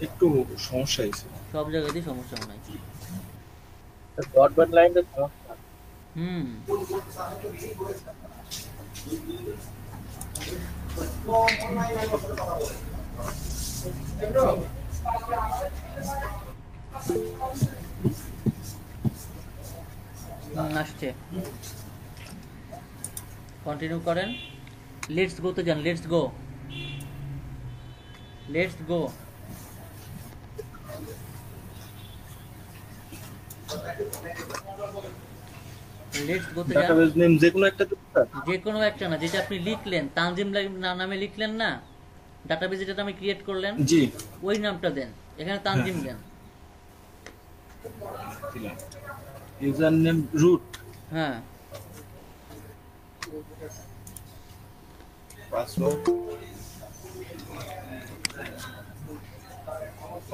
Speaker 4: একটু সমস্যা হয়েছে।
Speaker 1: সব জায়গাতেই সমস্যা মনে হয়।
Speaker 2: ব্রডব্যান্ড লাইনের সমস্যা।
Speaker 1: হুম, আসছে। কন্টিনিউ করেন, লেটস গো তে যান, let's go, let's go. Let's go তে যান।
Speaker 4: ডাটাবেস নেম যে কোনো একটা দিতে স্যার?
Speaker 1: যে কোনো একটা না, যেটা আপনি লিখলেন, তানজিম নামে লিখলেন না, ডাটাবেস যেটা নামে ক্রিয়েট করলেন,
Speaker 4: জি
Speaker 1: ওই নামটা দেন, এখানে তানজিম দেন।
Speaker 4: দিলাম ইউজার নেম রুট
Speaker 1: হ্যাঁ
Speaker 4: পাসওয়ার্ড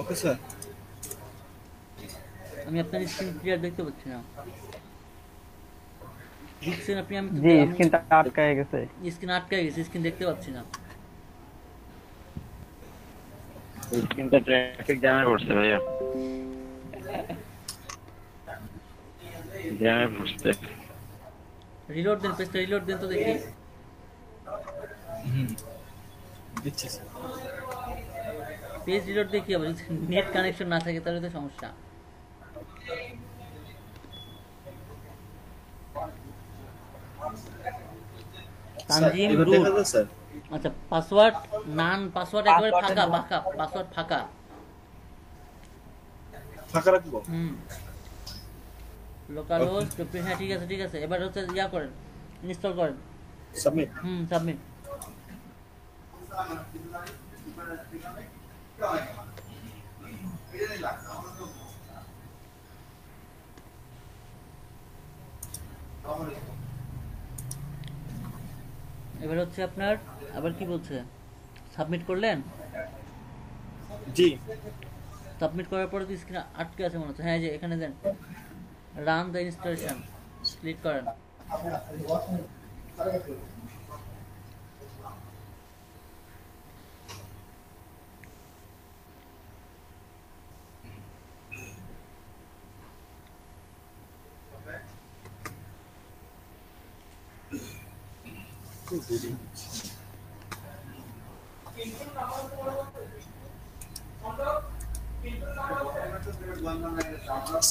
Speaker 4: ওকে স্যার
Speaker 1: আমি আপনার স্ক্রিন ক্লিয়ার দেখতে পাচ্ছি না বুঝছেন আপনি আমি
Speaker 5: জি স্ক্রিনটা আটকায় গেছে।
Speaker 1: স্ক্রিন আটকায় গেছে স্ক্রিন দেখতে পাচ্ছি না
Speaker 6: স্ক্রিনটা ট্রাফিক জ্যামে পড়ছে ভাইয়া, জ্যামে পড়ছে।
Speaker 1: রিলোড দেন পেজটা রিলোড দেন তো দেখি
Speaker 4: দিচ্ছি স্যার
Speaker 1: পেজ রিলোড দিয়ে কি হবে নেট কানেকশন না থাকে তাহলে তো সমস্যা তানজিম
Speaker 4: এবার
Speaker 1: রুট
Speaker 4: দেখা যায় স্যার
Speaker 1: আচ্ছা পাসওয়ার্ড নান পাসওয়ার্ড একেবারে ফাঁকা ফাঁকা পাসওয়ার্ড ফাঁকা
Speaker 4: ফাঁকা রাখবো
Speaker 1: লোকাল হোস্ট হ্যাঁ ঠিক আছে এবার হচ্ছে ইয়া করেন ইনস্টল করেন
Speaker 4: সাবমিট
Speaker 1: সাবমিট এবার হচ্ছে আপনার আবার কি বলছে সাবমিট করলেন
Speaker 4: জি
Speaker 1: সাবমিট করার পরে তো স্ক্রিন আটকে আছে মনে হচ্ছে হ্যাঁ যে এখানে দেন রান দ্য ইনস্টলেশন ক্লিক করেন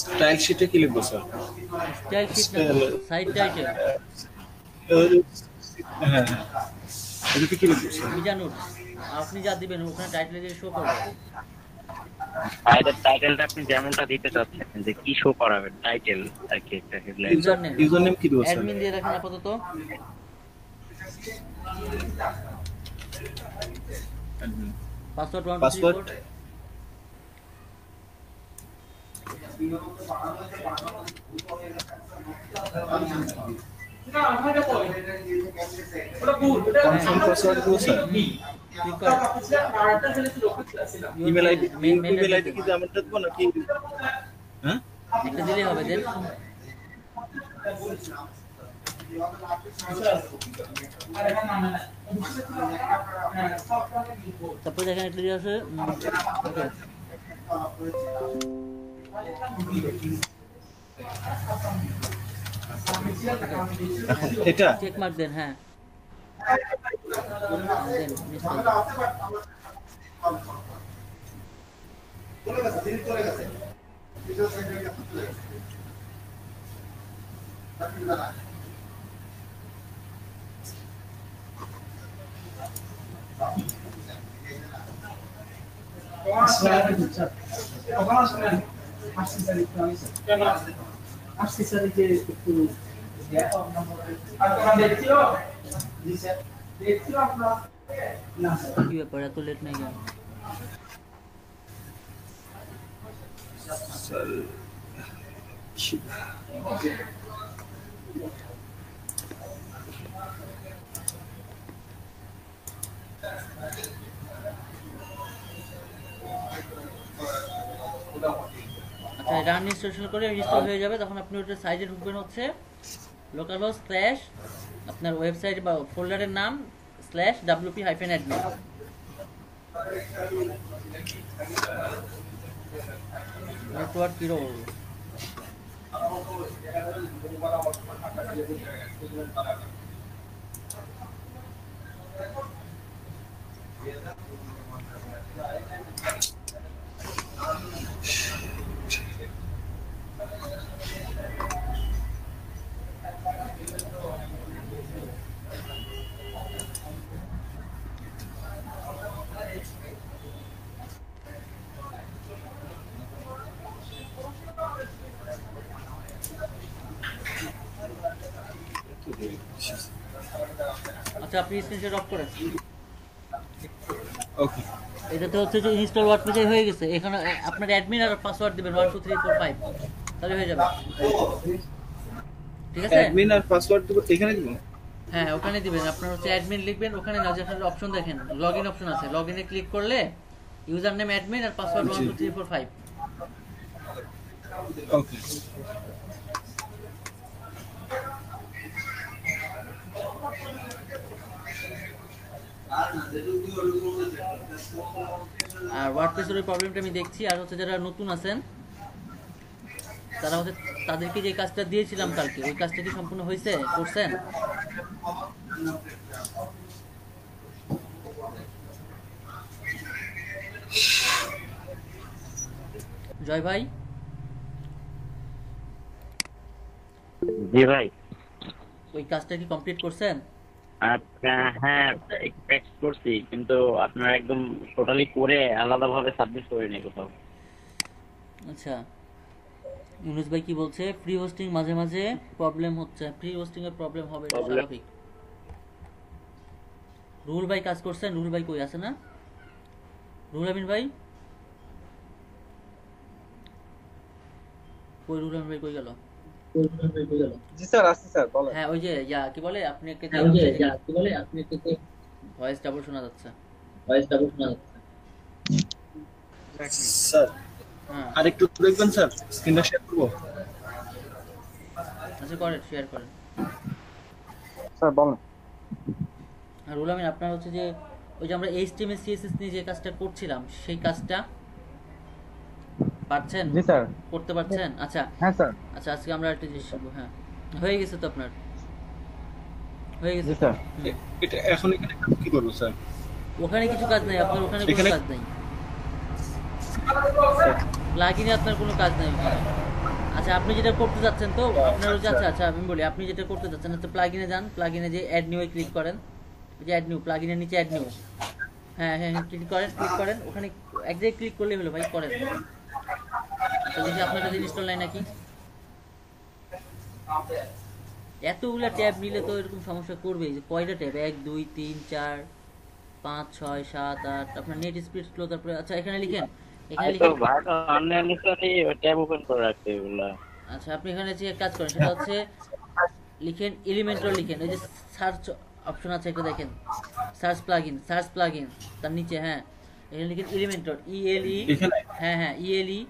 Speaker 4: স্টাইল শিটে কি লিখবো স্যার
Speaker 1: স্টাইল শিট না সাইট টাইটেল
Speaker 4: হ্যাঁ এটাতে কি লিখবো স্যার
Speaker 1: মিজানুর আপনি যা দিবেন ওখানে টাইটেল দিয়ে শো করবে
Speaker 6: টাইটেলটা আপনি যেমনটা দিতে চাচ্ছেন যে কি শো করাবেন টাইটেল আর কি একটা হেডলাইন
Speaker 4: ইউজার নেম কি দেবো স্যার
Speaker 1: অ্যাডমিন দিয়ে রাখেন আপাতত পাসওয়ার্ড 1 2 3
Speaker 4: পাসওয়ার্ড
Speaker 1: 4
Speaker 4: কনফার্ম পাসওয়ার্ড দেবো স্যার
Speaker 1: ক্লিক করেন
Speaker 4: ইমেল আইডি কি যেমনটা দেবো নাকি হ্যাঁ
Speaker 1: একটা দিলেই হবে দেন তারপর দেখেন একটা দিয়ে আছে ওকে
Speaker 4: এটা
Speaker 1: চেক মার্ক দেন হ্যাঁ দেন নিশ্চয় কি ব্যাপার এত লেট নাই কেন আচ্ছা রান ইনস্টলেশন করে ইনস্টল হয়ে যাবে তখন আপনি ওটা সাইটে ঢুকবেন হচ্ছে localhost / আপনার ওয়েবসাইট বা ফোল্ডারের নাম /wp-admin নেটওয়ার্ক কি রোল আচ্ছা আপনি স্ক্রিনশট অফ করেন
Speaker 4: ওকে
Speaker 1: এটাতে হচ্ছে যে ইনস্টল ওয়ার্ডপ্রেসে হয়ে গেছে। এখানে আপনার অ্যাডমিন আর পাসওয়ার্ড দিবেন 1 2 3 4 5, তাহলে হয়ে যাবে। ঠিক আছে?
Speaker 4: অ্যাডমিন আর পাসওয়ার্ড দিব এখানে দিব?
Speaker 1: হ্যাঁ ওখানে দিবেন। আপনার হচ্ছে অ্যাডমিন লিখবেন, ওখানে না যেখানে অপশন দেখেন লগইন অপশন আছে, লগইনে ক্লিক করলে ইউজার নেম অ্যাডমিন আর পাসওয়ার্ড 1 2 3 4 5।
Speaker 4: ওকে।
Speaker 1: আর ওয়ার্ডপ্রেসের ওই প্রবলেমটা আমি দেখছি। আর হচ্ছে যারা নতুন আছেন তারা হচ্ছে তাদেরকে যে কাজটা দিয়েছিলাম কালকে, ওই কাজটা কি সম্পূর্ণ হয়েছে, করছেন? জয় ভাই,
Speaker 6: জি ভাই।
Speaker 1: ওই কাজটা কি কমপ্লিট করছেন?
Speaker 6: হ্যাঁ টেক্সট করছি, কিন্তু আপনার একদম টোটালি করে আলাদাভাবে সাবমিট করিনি কোথাও।
Speaker 1: আচ্ছা, ইউনুস ভাই কি বলছে? ফ্রি হোস্টিং মাঝে মাঝে প্রবলেম হচ্ছে। ফ্রি হোস্টিং এর প্রবলেম হবে, এটা স্বাভাবিক। রুহুল ভাই কাজ করছেন? রুহুল ভাই কই আছে না? রুহুল আমিন ভাই কই? রুহুল আমিন ভাই কই গেল?
Speaker 2: জি স্যার, আসছি স্যার, বলেন।
Speaker 1: হ্যাঁ ওই যে কি বলে আপনি ভয়েস ডাবল শোনা যাচ্ছে।
Speaker 4: স্যার
Speaker 1: হ্যাঁ
Speaker 4: আরেকটু দেখবেন স্যার, স্ক্রিনটা শেয়ার করব।
Speaker 1: আচ্ছা করেন, শেয়ার করেন।
Speaker 2: স্যার বলেন।
Speaker 1: আর রুহুল আমিন আপনার হচ্ছে যে ওই যে আমরা HTML CSS নিয়ে যে কাজটা করছিলাম সেই কাজটা পারছেন?
Speaker 5: জি স্যার।
Speaker 1: করতে পারছেন? আচ্ছা
Speaker 5: হ্যাঁ স্যার।
Speaker 1: আচ্ছা, আজকে আমরা একটা জিনিস শিখবো। হ্যাঁ হয়ে গেছে তো আপনার? হয়ে গেছে
Speaker 5: জি
Speaker 1: তো?
Speaker 5: স্যার।
Speaker 4: এটা এখন এখানে কি করব স্যার?
Speaker 1: ওখানে কিছু কাজ নাই আপনার, ওখানে কোনো
Speaker 4: এখানে-
Speaker 1: কাজ নাই। প্লাগইনে আপনার কোনো কাজ নাই ওখানে। আচ্ছা আপনি যেটা করতে যাচ্ছেন তো আপনার ওই যে আচ্ছা আমি বলি, আপনি যেটা করতে যাচ্ছেন তো প্লাগইনে যান, প্লাগইনে যে অ্যাড নিউ এ ক্লিক করেন, ওই যে অ্যাড নিউ, প্লাগইনের নিচে অ্যাড নিউ। হ্যাঁ ক্লিক করেন, ওখানে এক জায়গায় ক্লিক করলেই হলো ভাই, করেন। আচ্ছা দেখি আপনার কাছে ইনস্টল নাই নাকি। এতগুলা ট্যাব মিলে তো এরকম সমস্যা করবেই। যে কয়টা ট্যাব? 1 2 3 4 5 6 7 8। আপনার নেট স্পিড স্লো। তারপরে আচ্ছা এখানে লিখেন, এখানে লিখেন।
Speaker 6: আননেসেসারি ট্যাব ওপেন করে রাখতে এগুলা।
Speaker 1: আচ্ছা আপনি এখানে যে কাজ করেন সেটা হচ্ছে লিখেন এলিমেন্টর, লিখেন ওই যে সার্চ অপশন আছে একটা দেখেন, সার্চ প্লাগইন তার নিচে। হ্যাঁ এখানে লিখেন এলিমেন্টর, ELE।
Speaker 4: এখানে
Speaker 1: হ্যাঁ ELE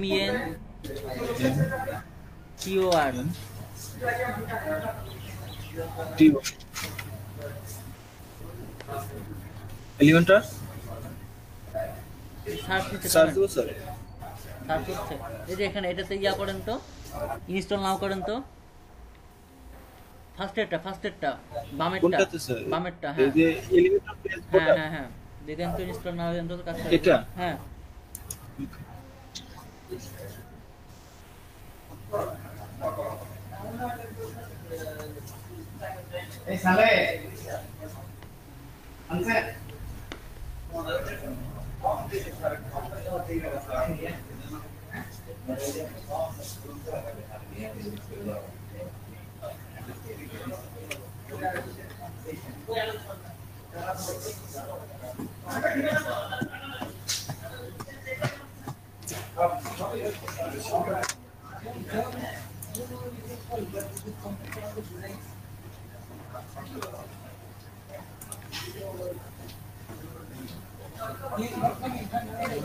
Speaker 1: MEN TOR।
Speaker 4: Elementor
Speaker 1: search নিচে
Speaker 4: সার্চ
Speaker 1: করেন।
Speaker 4: দেবো স্যার?
Speaker 1: সার্চ হচ্ছে এই যে এখানে, এটাতে করেন তো, ইনস্টল নাও করেন তো। ফার্স্টেরটা
Speaker 4: কোনটাতে স্যার?
Speaker 1: বামেরটা।
Speaker 4: এই
Speaker 1: হ্যাঁ
Speaker 4: যে এলিমেন্টার পেজ কোডটা
Speaker 1: হ্যাঁ দেখেন তো, ইনস্টল নাও দেন তো কাজ করে।
Speaker 4: এটা?
Speaker 1: হ্যাঁ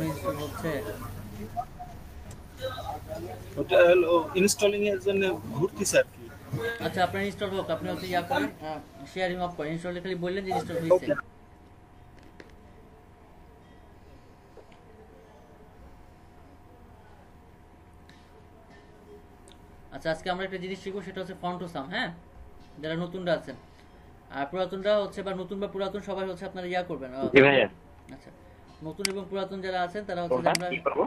Speaker 1: ইনস্টল হচ্ছে।
Speaker 4: ওটা হলো ইনস্টলিং এর জন্য ঘুরতেছে আর কি।
Speaker 1: আচ্ছা আপনার ইনস্টল হোক, আপনি হচ্ছে করেন, শেয়ারিং অফ করেন। ইনস্টল খালি বললেন যে ইনস্টল হয়েছে। আচ্ছা আজকে আমরা একটা জিনিস শিখবো, সেটা হচ্ছে ফন্ট টু সাম। হ্যাঁ যারা নতুনরা আছেন আর পুরাতনরা হচ্ছে, বা নতুন বা পুরাতন সবাই হচ্ছে আপনারা করবেন।
Speaker 6: জি ভাইয়া।
Speaker 1: আচ্ছা নতুন এবং পুরাতন যারা আছেন তারা হচ্ছে যে আমরা
Speaker 6: কি করব?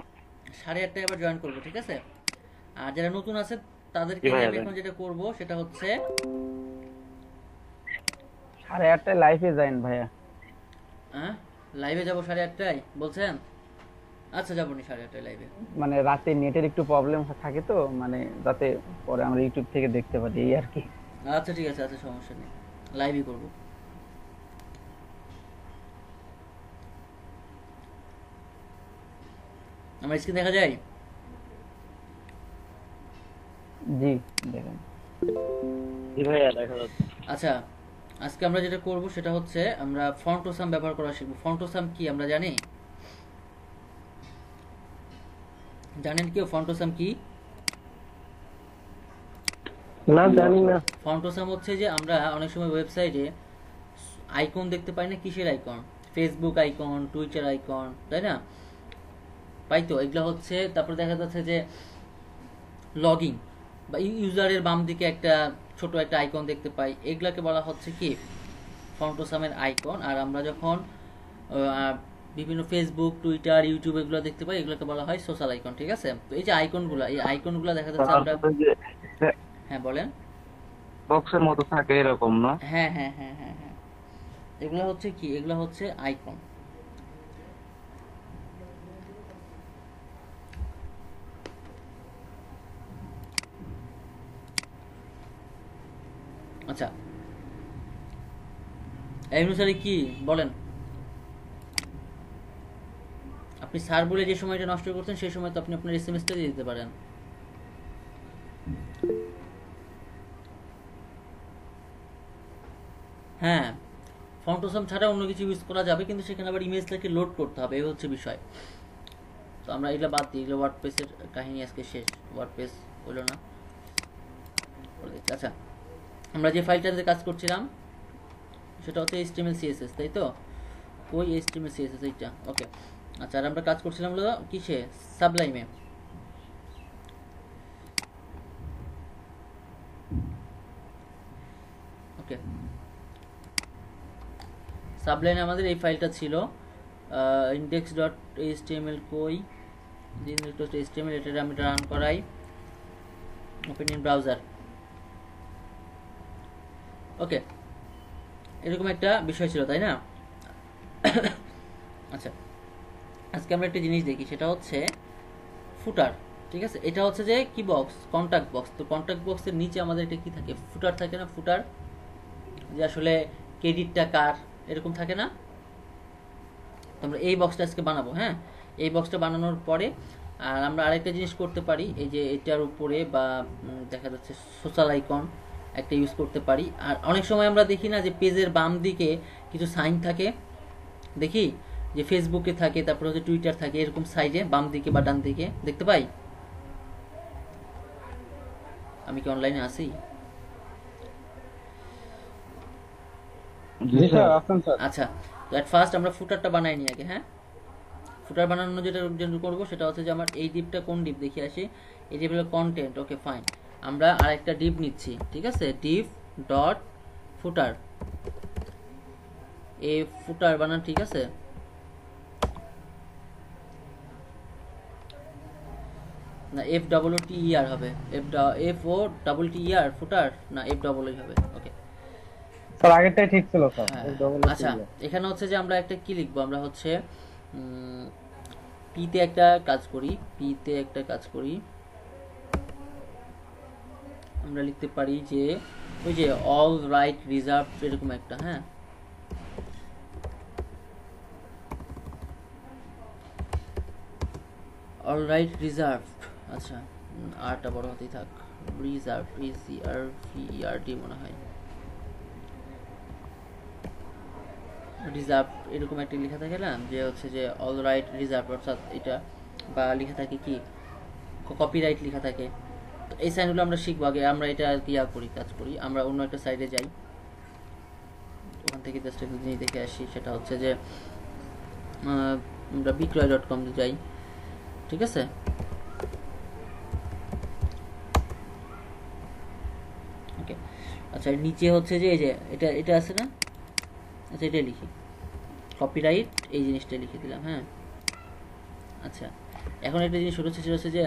Speaker 1: 8:30টায় আবার জয়েন করবো, ঠিক আছে? আর যারা নতুন আছে তাদেরকে
Speaker 6: জি ভাইয়া,
Speaker 1: আমি এখন যেটা করব সেটা হচ্ছে
Speaker 5: 8:30টায় লাইভে যাইন ভাইয়া।
Speaker 1: লাইভে যাবো 8:30টায় বলছেন? আচ্ছা যাবো নি 8:30টায় লাইভে।
Speaker 5: মানে রাতে নেটের একটু প্রবলেম থাকে তো, মানে যাতে পরে আমরা ইউটিউব থেকে দেখতে পারি এই আর কি।
Speaker 1: আচ্ছা ঠিক আছে, আচ্ছা সমস্যা নেই, লাইভই করবো। আমার স্ক্রিন দেখা যায়?
Speaker 5: জি দেখেন।
Speaker 6: জি ভাইয়া দেখা যাচ্ছে।
Speaker 1: আচ্ছা, আজকে আমরা যেটা করব সেটা হচ্ছে আমরা ফন্টোসাম ব্যবহার করা শিখব। ফন্টোসাম কি আমরা জানি? জানেন কেউ ফন্টোসাম কি?
Speaker 2: না জানি না।
Speaker 1: ফন্টোসাম হচ্ছে যে আমরা অনেক সময় ওয়েবসাইটে আইকন দেখতে পাই না, কিসের icon? Facebook icon, Twitter icon, তাই না? পাই তো, এগুলো হচ্ছে। তারপর দেখা যাচ্ছে যে লগইন বা ইউজারের বাম দিকে একটা ছোট একটা আইকন দেখতে পাই, এগুলাকে বলা হচ্ছে কি ফন্টোসামের আইকন। আর আমরা যখন বিভিন্ন ফেসবুক, টুইটার, ইউটিউব এগুলো দেখতে পাই, এগুলোকে বলা হয় সোশ্যাল আইকন। ঠিক আছে? তো এই যে আইকনগুলো, এই আইকনগুলো দেখা যাচ্ছে আমরা, হ্যাঁ বলেন,
Speaker 6: বক্সের মতো থাকে এরকম না?
Speaker 1: হ্যাঁ হ্যাঁ হ্যাঁ হ্যাঁ হ্যাঁ, এগুলো হচ্ছে কি, এগুলো হচ্ছে আইকন। আচ্ছা, এই অনুসারে কি বলেন? আপনি স্যার বলে যে সময়টা নষ্ট করছেন সেই সময় তো আপনি আপনার এসএমএসটা দিয়ে দিতে পারেন। হ্যাঁ, ফন্টোসাম ছাড়া অন্য কিছু ইউজ করা যাবে, কিন্তু সেখানে আবার ইমেজটাকে লোড করতে হবে, এই হচ্ছে বিষয়। তো আমরা এগুলো বাদ দিই, এগুলো ওয়ার্ডপ্রেসের কাহিনী আজকে শেষ, ওয়ার্ডপ্রেস হলো না। আচ্ছা, আমরা যে ফাইলটাতে কাজ করছিলাম সেটা হচ্ছে HTML CSS, তাই তো? ওই HTML CSS এইটা, ওকে। আচ্ছা, আর আমরা কাজ করছিলাম হলো কিসে? সাবলাইমে। ওকে, সাবলাইনে আমাদের এই ফাইলটা ছিল index.html, কই index.html, এটা আমি রান করাই, ওপেন ইন ব্রাউজার। ওকে, এরকম একটা বিষয় ছিল, তাই না? আচ্ছা, আজকে আমরা একটা জিনিস দেখি, সেটা হচ্ছে ফুটার। ঠিক আছে, এটা হচ্ছে যে কি বক্স? Contact box. তো কন্টাক্ট বক্সের নিচে আমাদের এটা কি থাকে? ফুটার থাকে না? ফুটার, যে আসলে ক্রেডিটটা কার, এরকম থাকে না? তো আমরা এই বক্সটা আজকে বানাবো। হ্যাঁ, এই বক্সটা বানানোর পরে আর আমরা আরেকটা জিনিস করতে পারি, এই যে এটার উপরে বা দেখা যাচ্ছে সোশ্যাল আইকন একটা ইউজ করতে পারি। আর অনেক সময় আমরা দেখি না যে পেজের বাম দিকে কিছু সাইন থাকে, দেখি যে ফেসবুকে থাকে, তারপর হচ্ছে টুইটার থাকে, এরকম সাইডে বাম দিকে বা ডান দিকে দেখতে পাই। আমি কি অনলাইনে আছি?
Speaker 3: জি স্যার, আসেন স্যার।
Speaker 1: আচ্ছা, তো এট ফার্স্ট আমরা ফুটারটা বানাই নি আগে। হ্যাঁ, ফুটার বানানো যেটা করবো সেটা হচ্ছে যে আমার এই ডিপটা কোন ডিপ দেখি আসি, এই ডিপ হলো কন্টেন্ট। ওকে ফাইন, আমরা আরেকটা ডিপ নিচ্ছি। ঠিক আছে, ডিপ ডট ফুটার, এই ফুটার বানান, ঠিক আছে? না, FOOTER হবে, FOTTER ফুটার, না FOO হবে। ওকে
Speaker 5: স্যার আগেরটাই ঠিক ছিল স্যার।
Speaker 1: হ্যাঁ, আচ্ছা, এখানে হচ্ছে যে আমরা একটা কি লিখবো, আমরা হচ্ছে পিতে একটা কাজ করি, আমরা লিখতে পারি যে ওই যে অল রাইট রিজার্ভ, এরকম একটা। হ্যাঁ, অল রাইট রিজার্ভ। আচ্ছা, আরটা বড় হতেই থাক, রিজার্ভ, RESERVERD মনে হয়, রিজার্ভ এরকম একটা লেখা থাকে না, যে হচ্ছে যে অল রাইট রিজার্ভ, অর্থাৎ এটা, বা লেখা থাকে কি কপিরাইট লেখা থাকে। তো এই সাইনগুলো আমরা শিখবো আগে। আমরা এটা আর কি কাজ করি, আমরা অন্য একটা সাইডে যাই, ওখান থেকে জাস্ট একটা জিনিস দেখে আসি, সেটা হচ্ছে যে আমরা বিক্রয়.com যাই। ঠিক আছে, ওকে। আচ্ছা, নিচে হচ্ছে যে এই যে এটা আছে না, আচ্ছা এটা লিখি, কপিরাইট, এই জিনিসটা লিখে দিলাম। হ্যাঁ, আচ্ছা, এখন একটা জিনিস হচ্ছে সেটা হচ্ছে যে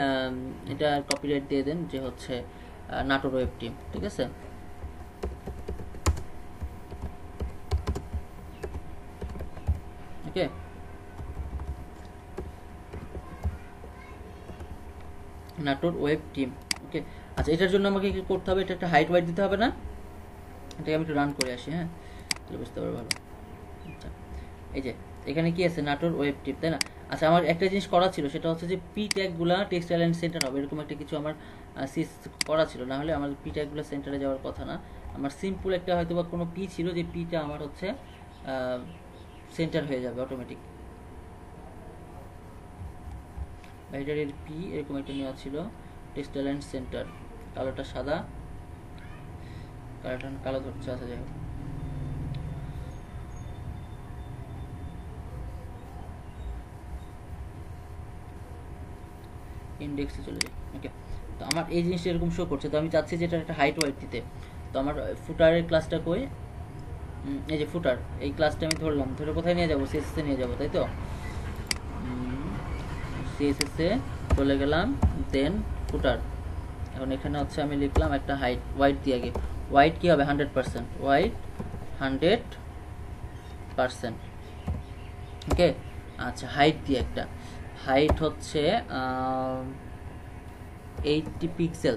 Speaker 1: এটা কপিরাইট দিয়ে দেন, যে হচ্ছে নাটোর ওয়েব টিম। ঠিক আছে, ওকে। নাটোর ওয়েব টিম, ওকে। আচ্ছা, এটার জন্য আমাকে কি করতে হবে? এটা একটা হাইট ওয়াইট দিতে হবে না? এটাকে আমি একটু রান করে আসি। হ্যাঁ, তাহলে বুঝতে পারবো ভালো। আচ্ছা, এই যে এখানে কি আছে? নাটোর ওয়েব টিম, তাই না? আচ্ছা, আমার একটা জিনিস করা ছিল, সেটা হচ্ছে যে পি ট্যাগগুলো টেক্সটাইল অ্যান্ড সেন্টার হবে, এরকম একটা কিছু আমার সিস করা ছিল, না হলে আমার পি ট্যাগগুলো সেন্টারে যাওয়ার কথা না। আমার সিম্পল একটা হয়তো বা কোনো পি ছিল, যে পিটা আমার হচ্ছে সেন্টার হয়ে যাবে অটোমেটিক। বাইটারের পি এরকম একটা নেওয়া ছিল, টেক্সটাইল অ্যান্ড সেন্টার, কালোটা সাদা, কালোটা কালো ধরছে। আচ্ছা, যাই হোক, ইন্ডেক্সে চলে যাই। ওকে, তো আমার এই জিনিসটা এরকম শো করছে, তো আমি চাচ্ছি যে এটা একটা হাইট ওয়াইট দিতে। তো আমার ফুটারের ক্লাসটা কই, এই যে ফুটার, এই ক্লাসটা আমি ধরলাম, ধরে কোথায় নিয়ে যাবো, সিএসএস এ নিয়ে যাবো, তাই তো? সিএসএস এ চলে গেলাম, দেন ফুটার। এখন এখানে হচ্ছে আমি লিখলাম একটা হাইট ওয়াইট দিয়ে, আগে ওয়াইট কি হবে 100%, ওয়াইট 100%। ওকে, আচ্ছা, হাইট দিয়ে একটা হাইট হচ্ছে 80 পিক্সেল,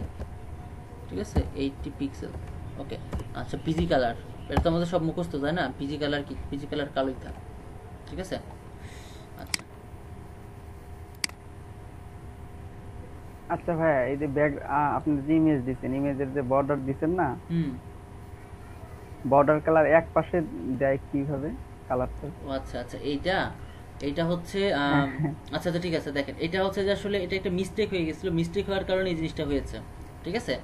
Speaker 1: ঠিক আছে, 80 পিক্সেল। ওকে, আচ্ছা, পিজি কালার, এটা তো আমাদের সব মুখস্থ, তাই না? পিজি কালার কি? পিজি কালার কালোই থাক, ঠিক আছে। আচ্ছা,
Speaker 5: আচ্ছা ভাইয়া, এই যে ব্যাক আপনি যে ইমেজ দিচ্ছেন, ইমেজের যে বর্ডার দিচ্ছেন না, বর্ডার কালার এক পাশে দেয় কিভাবে কালারটা?
Speaker 1: ও আচ্ছা আচ্ছা, এইটা হচ্ছে আচ্ছা আচ্ছা, ঠিক আছে, দেখেন, এটা হচ্ছে যে আসলে এটা একটা মিস্টেক হয়ে গেছিল, মিস্টেক হওয়ার কারণে এই জিনিসটা হয়েছে, ঠিক আছে।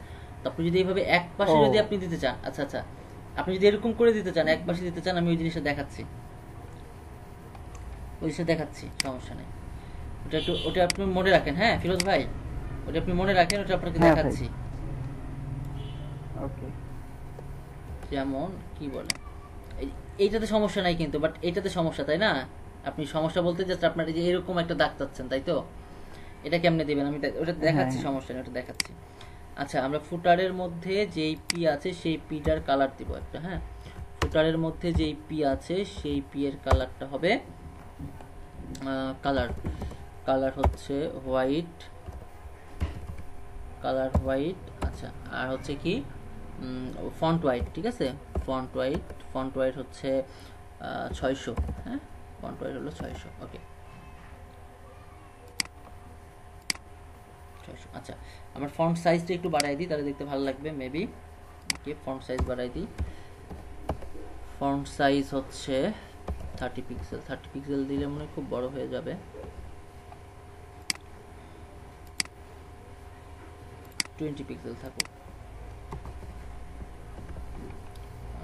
Speaker 1: তো আপনি যদি এইভাবে এক পাশে যদি আপনি দিতে চান, আচ্ছা আচ্ছা, আপনি যদি এরকম করে দিতে চান, এক পাশে দিতে চান, আমি ওই জিনিসটা দেখাচ্ছি, ওই জিনিসটা দেখাচ্ছি, সমস্যা নেই। ওটা আপনি মনে রাখেন, হ্যাঁ ফিরোজ ভাই, ওটা আপনি মনে রাখেন, ওটা আপনাকে দেখাচ্ছি।
Speaker 5: ওকে,
Speaker 1: যেমন কি বলে, এইটাতে সমস্যা নাই কিন্তু, বাট এইটাতে সমস্যা, তাই না? আপনি সমস্যা বলতে জাস্ট আপনার এই যে এরকম একটা দাগ চাচ্ছেন, তাই তো? এটা কেমনে দিবেন আমি ওটা দেখাচ্ছি, সমস্যা নেই, ওটা দেখাচ্ছি। আচ্ছা, আমরা ফুটারের মধ্যে যেই পি আছে সেই পিটার কালার দিব একটা, হ্যাঁ, ফুটারের মধ্যে যেই পি আছে সেই পি এর কালারটা হবে কালার হচ্ছে হোয়াইট, কালার হোয়াইট। আচ্ছা, আর হচ্ছে কি ফন্ট হোয়াইট, ঠিক আছে, ফন্ট হোয়াইট হচ্ছে 600, হ্যাঁ, ফন্ট হোয়াইট হলো 600। ওকে, 600। আচ্ছা, আমার ফন্ট সাইজটা একটু বাড়াই দিই, তাহলে দেখতে ভালো লাগবে মেবি। ওকে, ফন্ট সাইজ বাড়াই দিই, ফন্ট সাইজ হচ্ছে 30 পিক্সেল, 30 পিক্সেল দিলে মনে হয় খুব বড় হয়ে যাবে, 20 পিক্সেল থাকুক।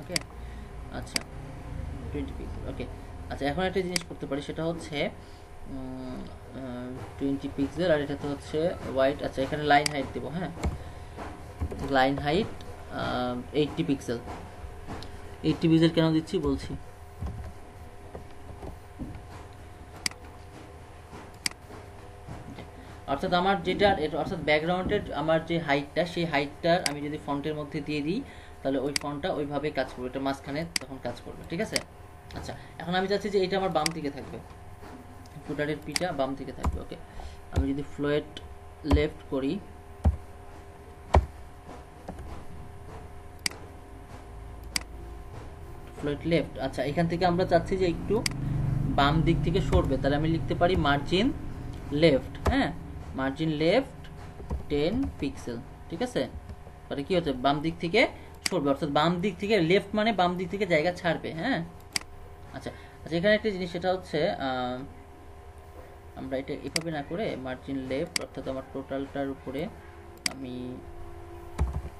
Speaker 1: ওকে, আচ্ছা, 20 পিক্সেল। ওকে, আচ্ছা, এখন একটা জিনিস করতে পারি, সেটা হচ্ছে 20 পিক্সেল, আর এটাতে হচ্ছে হোয়াইট। আচ্ছা, এখানে লাইন হাইট দেবো, হ্যাঁ, লাইন হাইট 80 পিক্সেল। 80 পিক্সেল কেন দিচ্ছি বলছি। অর্থাৎ আমার যেটা, অর্থাৎ ব্যাকগ্রাউন্ডের আমার যে হাইটটা, সেই হাইটটার আমি যদি ফন্টের মধ্যে দিয়ে দিই, তাহলে ওই ফন্টটা ওইভাবে কাজ করবে, এটা মাঝখানে তখন কাজ করবে, ঠিক আছে। আচ্ছা, এখন আমি চাচ্ছি যে এটা আমার বাম দিকে থাকবে, ফুটারের পিটা বাম দিকে থাকবে। ওকে, আমি যদি ফ্লোয়েট লেফট করি, ফ্লোয়েট লেফট, আচ্ছা, এখান থেকে আমরা চাচ্ছি যে একটু বাম দিক থেকে সরবে, তাহলে আমি লিখতে পারি মার্জিন লেফট, হ্যাঁ, মার্জিন লেফট 10 পিক্সেল, ঠিক আছে। তাহলে কি হচ্ছে, বাম দিক থেকে সরবে, অর্থাৎ বাম দিক থেকে, লেফট মানে বাম দিক থেকে জায়গা ছাড়বে, হ্যাঁ। আচ্ছা আচ্ছা, এখানে একটা জিনিস, সেটা হচ্ছে আমরা এটা এভাবে না করে মার্জিন লেফট, অর্থাৎ আমার টোটালটার উপরে আমি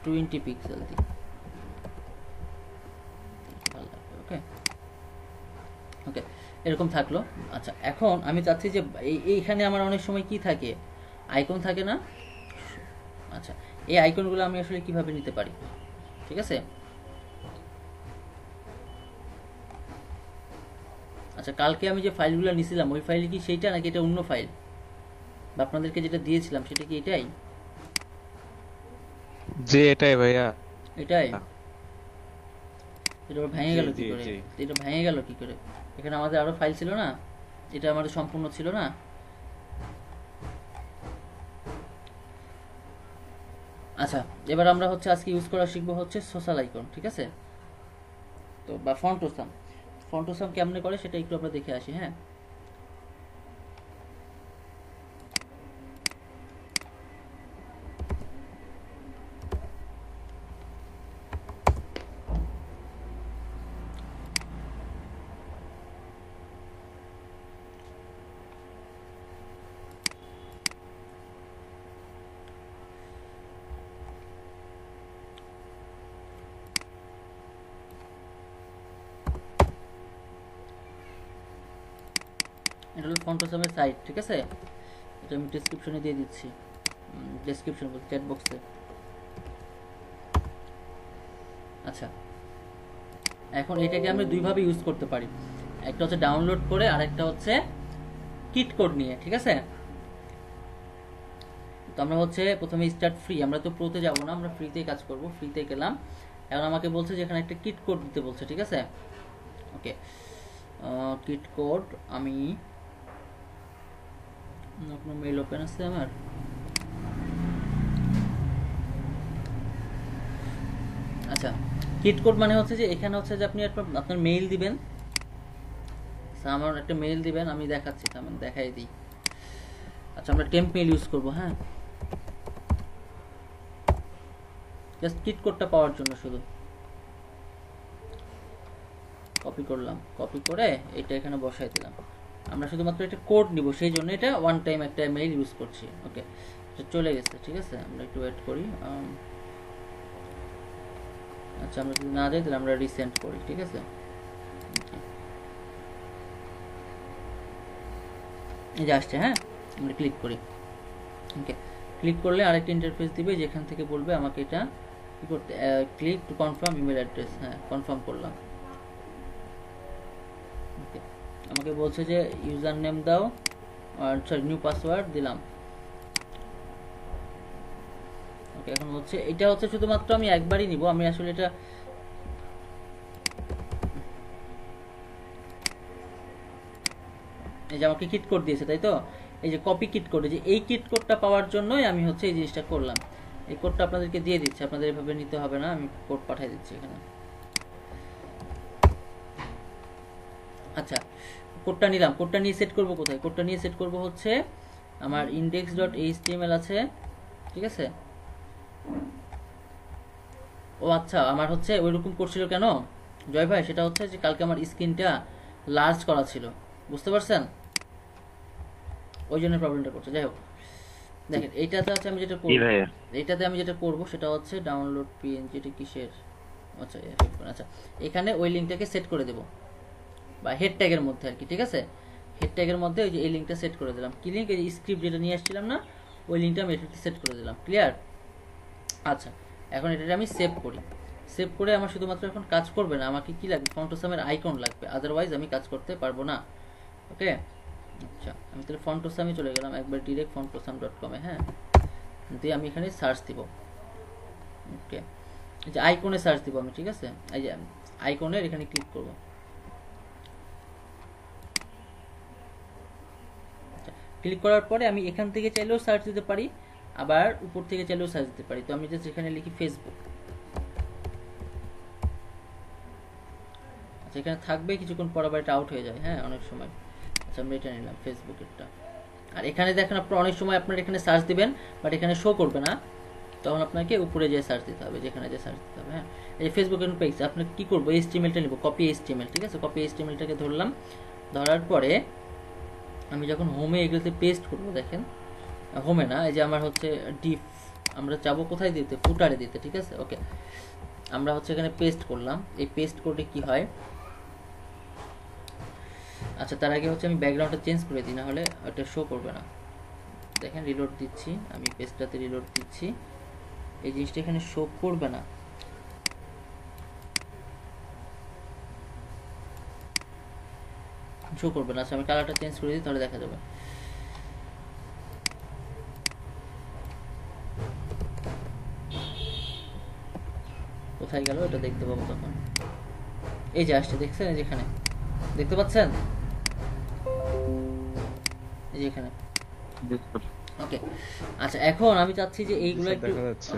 Speaker 1: 20 পিক্সেল দিই, ভালো লাগবে। ওকে ওকে, এরকম থাকলো। আচ্ছা, এখন আমি চাচ্ছি যে এইখানে আমার অনেক সময় কি থাকে, আইকন থাকে না। আচ্ছা, এই আইকনগুলো আমি আসলে কিভাবে নিতে পারি, ঠিক আছে। আচ্ছা, কালকে আমি যে ফাইলগুলো নিয়েছিলাম, ওই ফাইল কি সেইটা নাকি এটা অন্য ফাইল, বা আপনাদেরকে যেটা দিয়েছিলাম সেটা কি এটাই?
Speaker 8: জি এটাই ভাইয়া,
Speaker 1: এটাই। এটা ভেঙে গেল কি করে? এটা ভেঙে গেল কি করে? এখানে আমাদের আরো ফাইল ছিল না, এটা আমাদের সম্পূর্ণ ছিল না। আচ্ছা, এবার আমরা হচ্ছে আজকে ইউজ করা শিখবো হচ্ছে সোশ্যাল আইকন, ঠিক আছে, তো বা ফন্টোসাম কেমনে করে সেটা একটু আমরা দেখে আসি, হ্যাঁ। এটা হলো ফন্টোসামের সাইট, ঠিক আছে? এটা আমি ডেসক্রিপশনে দিয়ে দিচ্ছি, ডেসক্রিপশন বলতে চ্যাট বক্সে। আচ্ছা, এখন এটাকে আমরা দুইভাবে ইউজ করতে পারি, একটা হচ্ছে ডাউনলোড করে আর একটা হচ্ছে কিট কোড নিয়ে, ঠিক আছে? তো আমরা হচ্ছে প্রথমে স্টার্ট ফ্রি, আমরা তো প্রোতে যাব না, আমরা ফ্রিতেই কাজ করব। ফ্রিতে গেলাম, এখন আমাকে বলছে যে এখানে একটা কিট কোড দিতে বলছে, ঠিক আছে? ওকে, কিট কোড আমি আপনার মেইল ওপেন আছে আমার, আচ্ছা কিট কোড মানে হচ্ছে যে এখানে হচ্ছে যে আপনি আপনার মেইল দিবেন, আমার একটা মেইল দিবেন, আমি দেখাচ্ছি, আমি দেখাই দিই। আচ্ছা আমরা টেম্প মেইল ইউজ করব, হ্যাঁ, জাস্ট কিট কোডটা পাওয়ার জন্য শুধু কপি করলাম, কপি করে এটা এখানে বসাই দিলাম। আমরা শুধুমাত্র একটা কোড নিব, সেই জন্য এটা ওয়ান টাইম একটা মেইল ইউজ করছি। ওকে, চলে গেছে, ঠিক আছে? আমরা একটু ওয়েট করি। আচ্ছা আমরা যদি না যাই তাহলে আমরা রিসেন্ড করি, ঠিক আছে? এই যে আসছে, হ্যাঁ, আমরা ক্লিক করি। ওকে, ক্লিক করলে আরেকটা ইন্টারফেস দিবে, যেখান থেকে বলবে আমাকে এটা কি করতে, click to confirm email address. হ্যাঁ, কনফার্ম করলাম। ওকে, আমাকে বলছে যে ইউজার নেম দাও, আর সরি নিউ পাসওয়ার্ড দিলাম। ওকে, এখন হচ্ছে এটা হচ্ছে শুধুমাত্র আমি একবারই নিব, আমি আসলে এটা এই যে আমাকে কিট কোড দিয়েছে, তাই তো? এই যে কপি কিট কোড, যে এই কিট কোডটা পাওয়ার জন্যই আমি হচ্ছে এই জিনিসটা করলাম। এই কোডটা আপনাদেরকে দিয়ে দিচ্ছি, আপনাদের এভাবে নিতে হবে না, আমি কোড পাঠিয়ে দিচ্ছি এখানে। আচ্ছা, কোডটা নিলাম, কোডটা নিয়ে সেট করব কোথায়? কোডটা নিয়ে সেট করব হচ্ছে আমার index.html আছে, ঠিক আছে? ও আচ্ছা, আমার হচ্ছে ওইরকম করছিল কেন জয় ভাই, সেটা হচ্ছে যে কালকে আমার স্ক্রিনটা লার্জ করা ছিল, বুঝতে পারছেন? ওই জন্য প্রবলেমটা করছে। যাই হোক, দেখেন এইটাতে আছে আমি যেটা করব, এইটাতে আমি যেটা করব সেটা হচ্ছে ডাউনলোড png, এটা কিসের? আচ্ছা আচ্ছা, এখানে ওই লিঙ্কটাকে সেট করে দেব, বা হেড ট্যাগের মধ্যে আর কি, ঠিক আছে? হেড ট্যাগের মধ্যে ওই যে এই লিঙ্কটা সেট করে দিলাম। কি লিঙ্ক? এই স্ক্রিপ্ট যেটা নিয়ে আসছিলাম না, ওই লিঙ্কটা আমি এটাতে সেট করে দিলাম। ক্লিয়ার? আচ্ছা, এখন এটাকে আমি সেভ করি। সেভ করে আমার শুধুমাত্র এখন কাজ করবে না, আমাকে কি লাগবে? ফন্টোসামের আইকন লাগবে, আদারওয়াইজ আমি কাজ করতে পারবো না। ওকে, আচ্ছা আমি তাহলে ফন্টোসামে চলে গেলাম, একবার ডিরেক্ট fontosam.com এ, হ্যাঁ, দিয়ে আমি এখানে সার্চ দিব। ওকে, এই যে আইকনে সার্চ দিব আমি, ঠিক আছে? এই যে আইকনের এখানে ক্লিক করব। ক্লিক করার পরে আমি এখান থেকে চাইলেও সার্চ দিতে পারি, আবার উপর থেকে চাইলেও সার্চ দিতে পারি। তো আমি জাস্ট এখানে লিখি ফেসবুক। আচ্ছা, এখানে থাকবে, কিছুক্ষণ পর আবার এটা আউট হয়ে যায়, হ্যাঁ, অনেক সময়। আচ্ছা আমি এটা নিলাম, ফেসবুকেরটা। আর এখানে দেখেন আপনার অনেক সময় আপনার এখানে সার্চ দিবেন, বাট এখানে শো করবে না, তখন আপনাকে উপরে যেয়ে সার্চ দিতে হবে, যেখানে যে সার্চ দিতে হবে। হ্যাঁ, এই ফেসবুকের পেজ আপনাকে কি করবো, HTML-টা নিব, কপি HTML, ঠিক আছে? কপি HTML-টাকে ধরলাম, ধরার পরে আমি যখন হোমে এগুলোতে পেস্ট করবো, দেখেন হোমে না, এই যে আমার হচ্ছে ডিফ, আমরা যাবো কোথায় দিতে? ফুটারে দিতে, ঠিক আছে? ওকে, আমরা হচ্ছে এখানে পেস্ট করলাম। এই পেস্ট করলে কি হয়? আচ্ছা, তার আগে হচ্ছে আমি ব্যাকগ্রাউন্ডটা চেঞ্জ করে দিই, না হলে ওটা শো করবে না। দেখেন রিলোড দিচ্ছি, আমি পেজটাতে রিলোড দিচ্ছি, এই জিনিসটা এখানে শো করবে না। শো করবে না। আচ্ছা আমি কালারটা চেঞ্জ করে দিই, তাহলে দেখা যাবে। কোথায় গেল এটা দেখতে পাবো তখন। এই যে আসছে, দেখছেন? এই যেখানে দেখতে পাচ্ছেন, এই যে এখানে। ওকে, আচ্ছা এখন আমি চাচ্ছি যে এইগুলো একটু,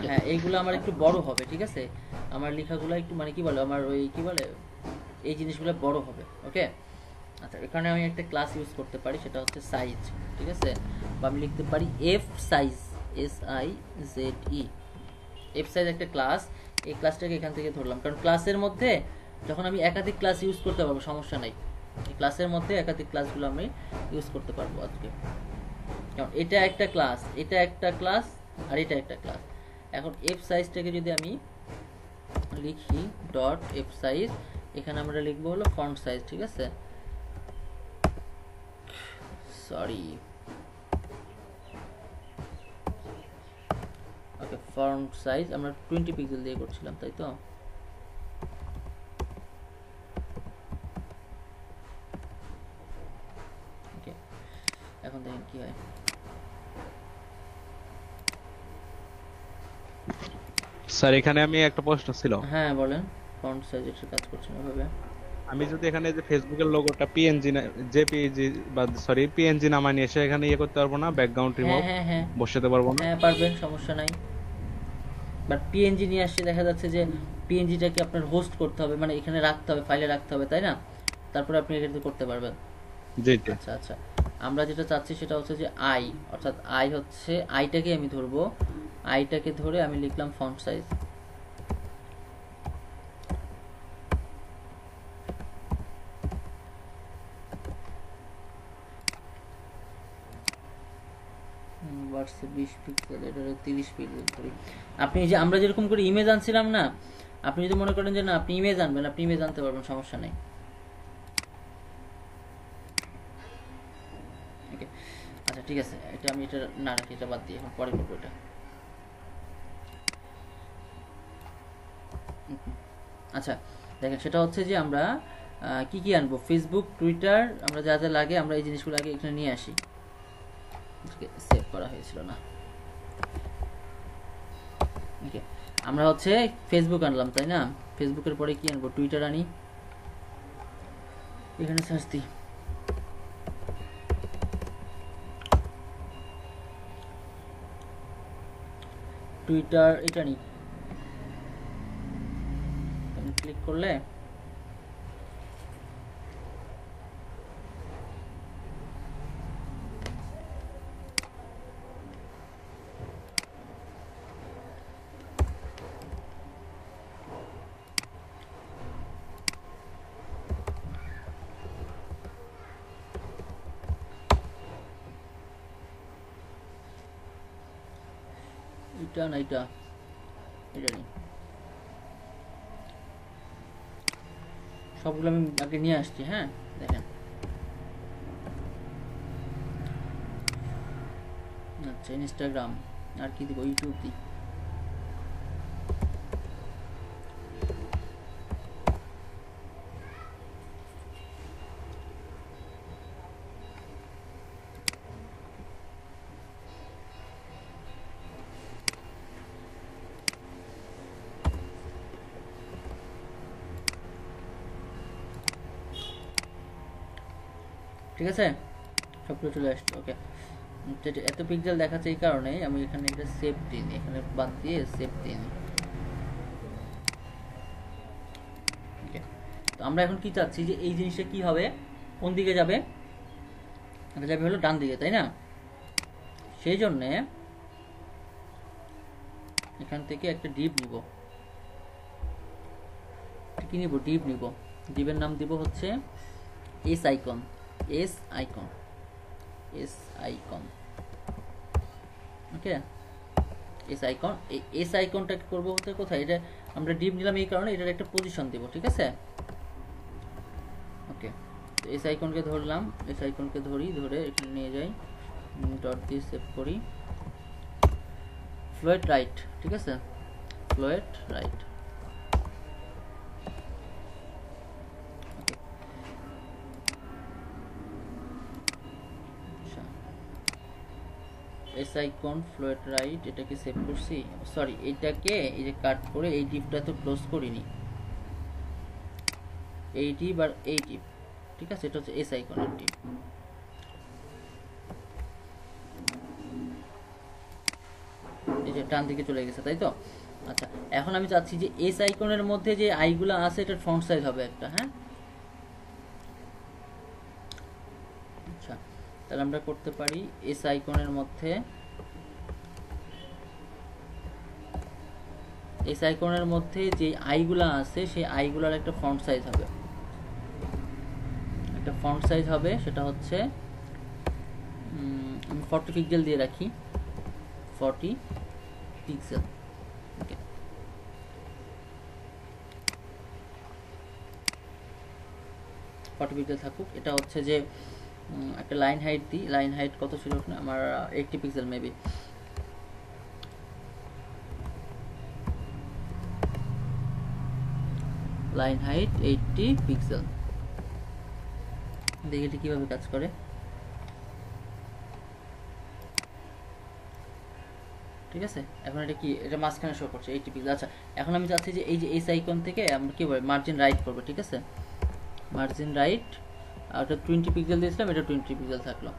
Speaker 1: হ্যাঁ এইগুলো আমার একটু বড় হবে, ঠিক আছে? আমার লেখাগুলো একটু মানে কি বলে, আমার ওই কি বলে, এই জিনিসগুলো বড় হবে। ওকে, আচ্ছা এখানে আমি একটা ক্লাস ইউজ করতে পারি, সেটা হচ্ছে সাইজ, ঠিক আছে? বা আমি লিখতে পারি F size, SIZE, F size একটা ক্লাস। এই ক্লাসটাকে এখান থেকে ধরলাম, কারণ ক্লাসের মধ্যে যখন আমি একাধিক ক্লাস ইউজ করতে পারবো, সমস্যা নাই, এই ক্লাসের মধ্যে একাধিক ক্লাসগুলো আমি ইউজ করতে পারবো আজকে। কারণ এটা একটা ক্লাস, এটা একটা ক্লাস, আর এটা একটা ক্লাস। এখন এফ সাইজটাকে যদি আমি লিখি ডট এফ সাইজ, এখানে আমরা লিখবো হলো ফন্ট সাইজ, ঠিক আছে? সরি, ওকে ফন্ট সাইজ আমরা 20 পিক্সেল দিয়ে করছিলাম তাই তো। ওকে এখন দেখেন কি হয়।
Speaker 8: স্যার এখানে আমি একটা প্রশ্ন ছিল,
Speaker 1: হ্যাঁ বলেন, ফন্ট সাইজ এর কাজ করছেন এভাবে।
Speaker 8: আমি যদি এখানে যে ফেসবুকের লোগোটা পিএনজি জেপিজি বা সরি পিএনজি নামায় নিয়ে এসে এখানে ইয়ে করতে পারবো না, ব্যাকগ্রাউন্ড
Speaker 1: হ্যাঁ
Speaker 8: রিমুভ
Speaker 1: হ্যাঁ হ্যাঁ
Speaker 8: বসাতে পারবো না?
Speaker 1: হ্যাঁ পারবেন, সমস্যা নাই। বাট পিএনজি নিয়ে আসছে দেখা যাচ্ছে যে পিএনজিটাকে আপনার হোস্ট করতে হবে, মানে এখানে রাখতে হবে, ফাইলে রাখতে হবে তাই না, তারপরে আপনি এটা করতে পারবেন।
Speaker 8: জি জি।
Speaker 1: আচ্ছা আচ্ছা, আমরা যেটা চাচ্ছি সেটা হচ্ছে যে আই, অর্থাৎ আই হচ্ছে আইটাকে আমি ধরবো, আইটাকে ধরে আমি লিখলাম ফন্ট সাইজ। বাড়ছে 20 পিক্সেল, এটা 30 পিক্সেল করি। আপনি যে আমরা যেরকম করে ইমেজ আনছিলাম না, আপনি যদি মনে করেন যে না আপনি ইমেজ আনবেন, আপনি ইমেজ আনতে পারবেন, সমস্যা নেই। ওকে আচ্ছা ঠিক আছে, এটা আমি এটা না রাখি, এটা বাদ দিয়ে এখন পরে করবো এটা। আচ্ছা দেখেন, সেটা হচ্ছে যে আমরা কি কি আনবো, ফেসবুক, টুইটার, আমরা যা যা লাগে আমরা এই জিনিসগুলো আগে এখানে নিয়ে আসি। সেভ করা হয়েছিল না। ওকে আমরা হচ্ছে ফেসবুক আনলাম তাই না, ফেসবুকের পরে কি আনবো, টুইটার আনি, এখানে সার্চ দিই টুইটার, এটা নিই, ক্লিক করলে এটা না এটা, এটা নিই, সবগুলো আমি আগে নিয়ে আসছি। হ্যাঁ দেখেন, আচ্ছা ইনস্টাগ্রাম, আর কি দিব, ইউটিউব দিই, ঠিক আছে সবগুলো চলে আসছে। ওকে এত পিক্সেল দেখাচ্ছে এই কারণে আমি এখানে একটা সেভ দিই, এখানে বাদ দিয়ে সেভ দিই। ওকে তো আমরা এখন কি চাচ্ছি যে এই জিনিসটা কি হবে, কোন দিকে যাবে, এটা যাবে হলো ডান দিকে তাই না। সেই জন্যে এখান থেকে একটা ডিপ নিব, কি নিব, ডিপ নিব, ডিপের নাম দিব হচ্ছে S icon, S icon, S icon. Okay S icon, এই এস আইকনটাকে করবো হচ্ছে কোথায়, এটা আমরা ডিপ নিলাম এই কারণে এটার একটা পজিশন দিব, ঠিক আছে। ওকে তো এস আইকনকে ধরলাম, এস আইকনকে ধরি, ধরে এখানে নিয়ে যাই, ডট দিয়ে সেভ করি, ফ্লোয়েট রাইট, ঠিক আছে, ফ্লোয়েট রাইট। এস আইকন ফ্লোয়েট রাইট, এটাকে সেভ করছি, সরি এটাকে এই যে কাট করে এই ডিপটা তো ক্লোজ করিনি, এই ডিপ আর এই ডিপ, ঠিক আছে, এটা হচ্ছে এস আইকনের ডিপ। এই যে ডান দিকে চলে গেছে তাই তো। আচ্ছা এখন আমি চাচ্ছি যে এস আইকনের মধ্যে যে আইগুলো আছে এটার ফন্ট সাইজ হবে একটা, হ্যাঁ আচ্ছা তাহলে আমরা করতে পারি এস আইকনের মধ্যে, এস আইকনের মধ্যে যে আইগুলা আছে সেই আইগুলার একটা ফন্ট সাইজ হবে, একটা ফন্ট সাইজ হবে, সেটা হচ্ছে আমি 40 পিক্সেল দিয়ে রাখি, 40 পিক্সেল। ওকে 40 পিক্সেল থাকুক। এটা হচ্ছে যে একটা লাইন হাইট দিই। লাইন হাইট কত ছিল ওখানে আমার? 80 pixel maybe. Line height 80 pixel. দেখি এটা কিভাবে কাজ করে। ঠিক আছে, এখন এটা কি, এটা মাঝখানে শো করছে 80 পিক্সেল। আচ্ছা, এখন আমি চাচ্ছি যে এই যে এস আইকন থেকে আমরা কি বলে মার্জিন রাইট করব। ঠিক আছে, মার্জিন রাইট, আর ওটা 20 পিক্সেল দিয়েছিলাম, এটা 20 পিক্সেল থাকলো।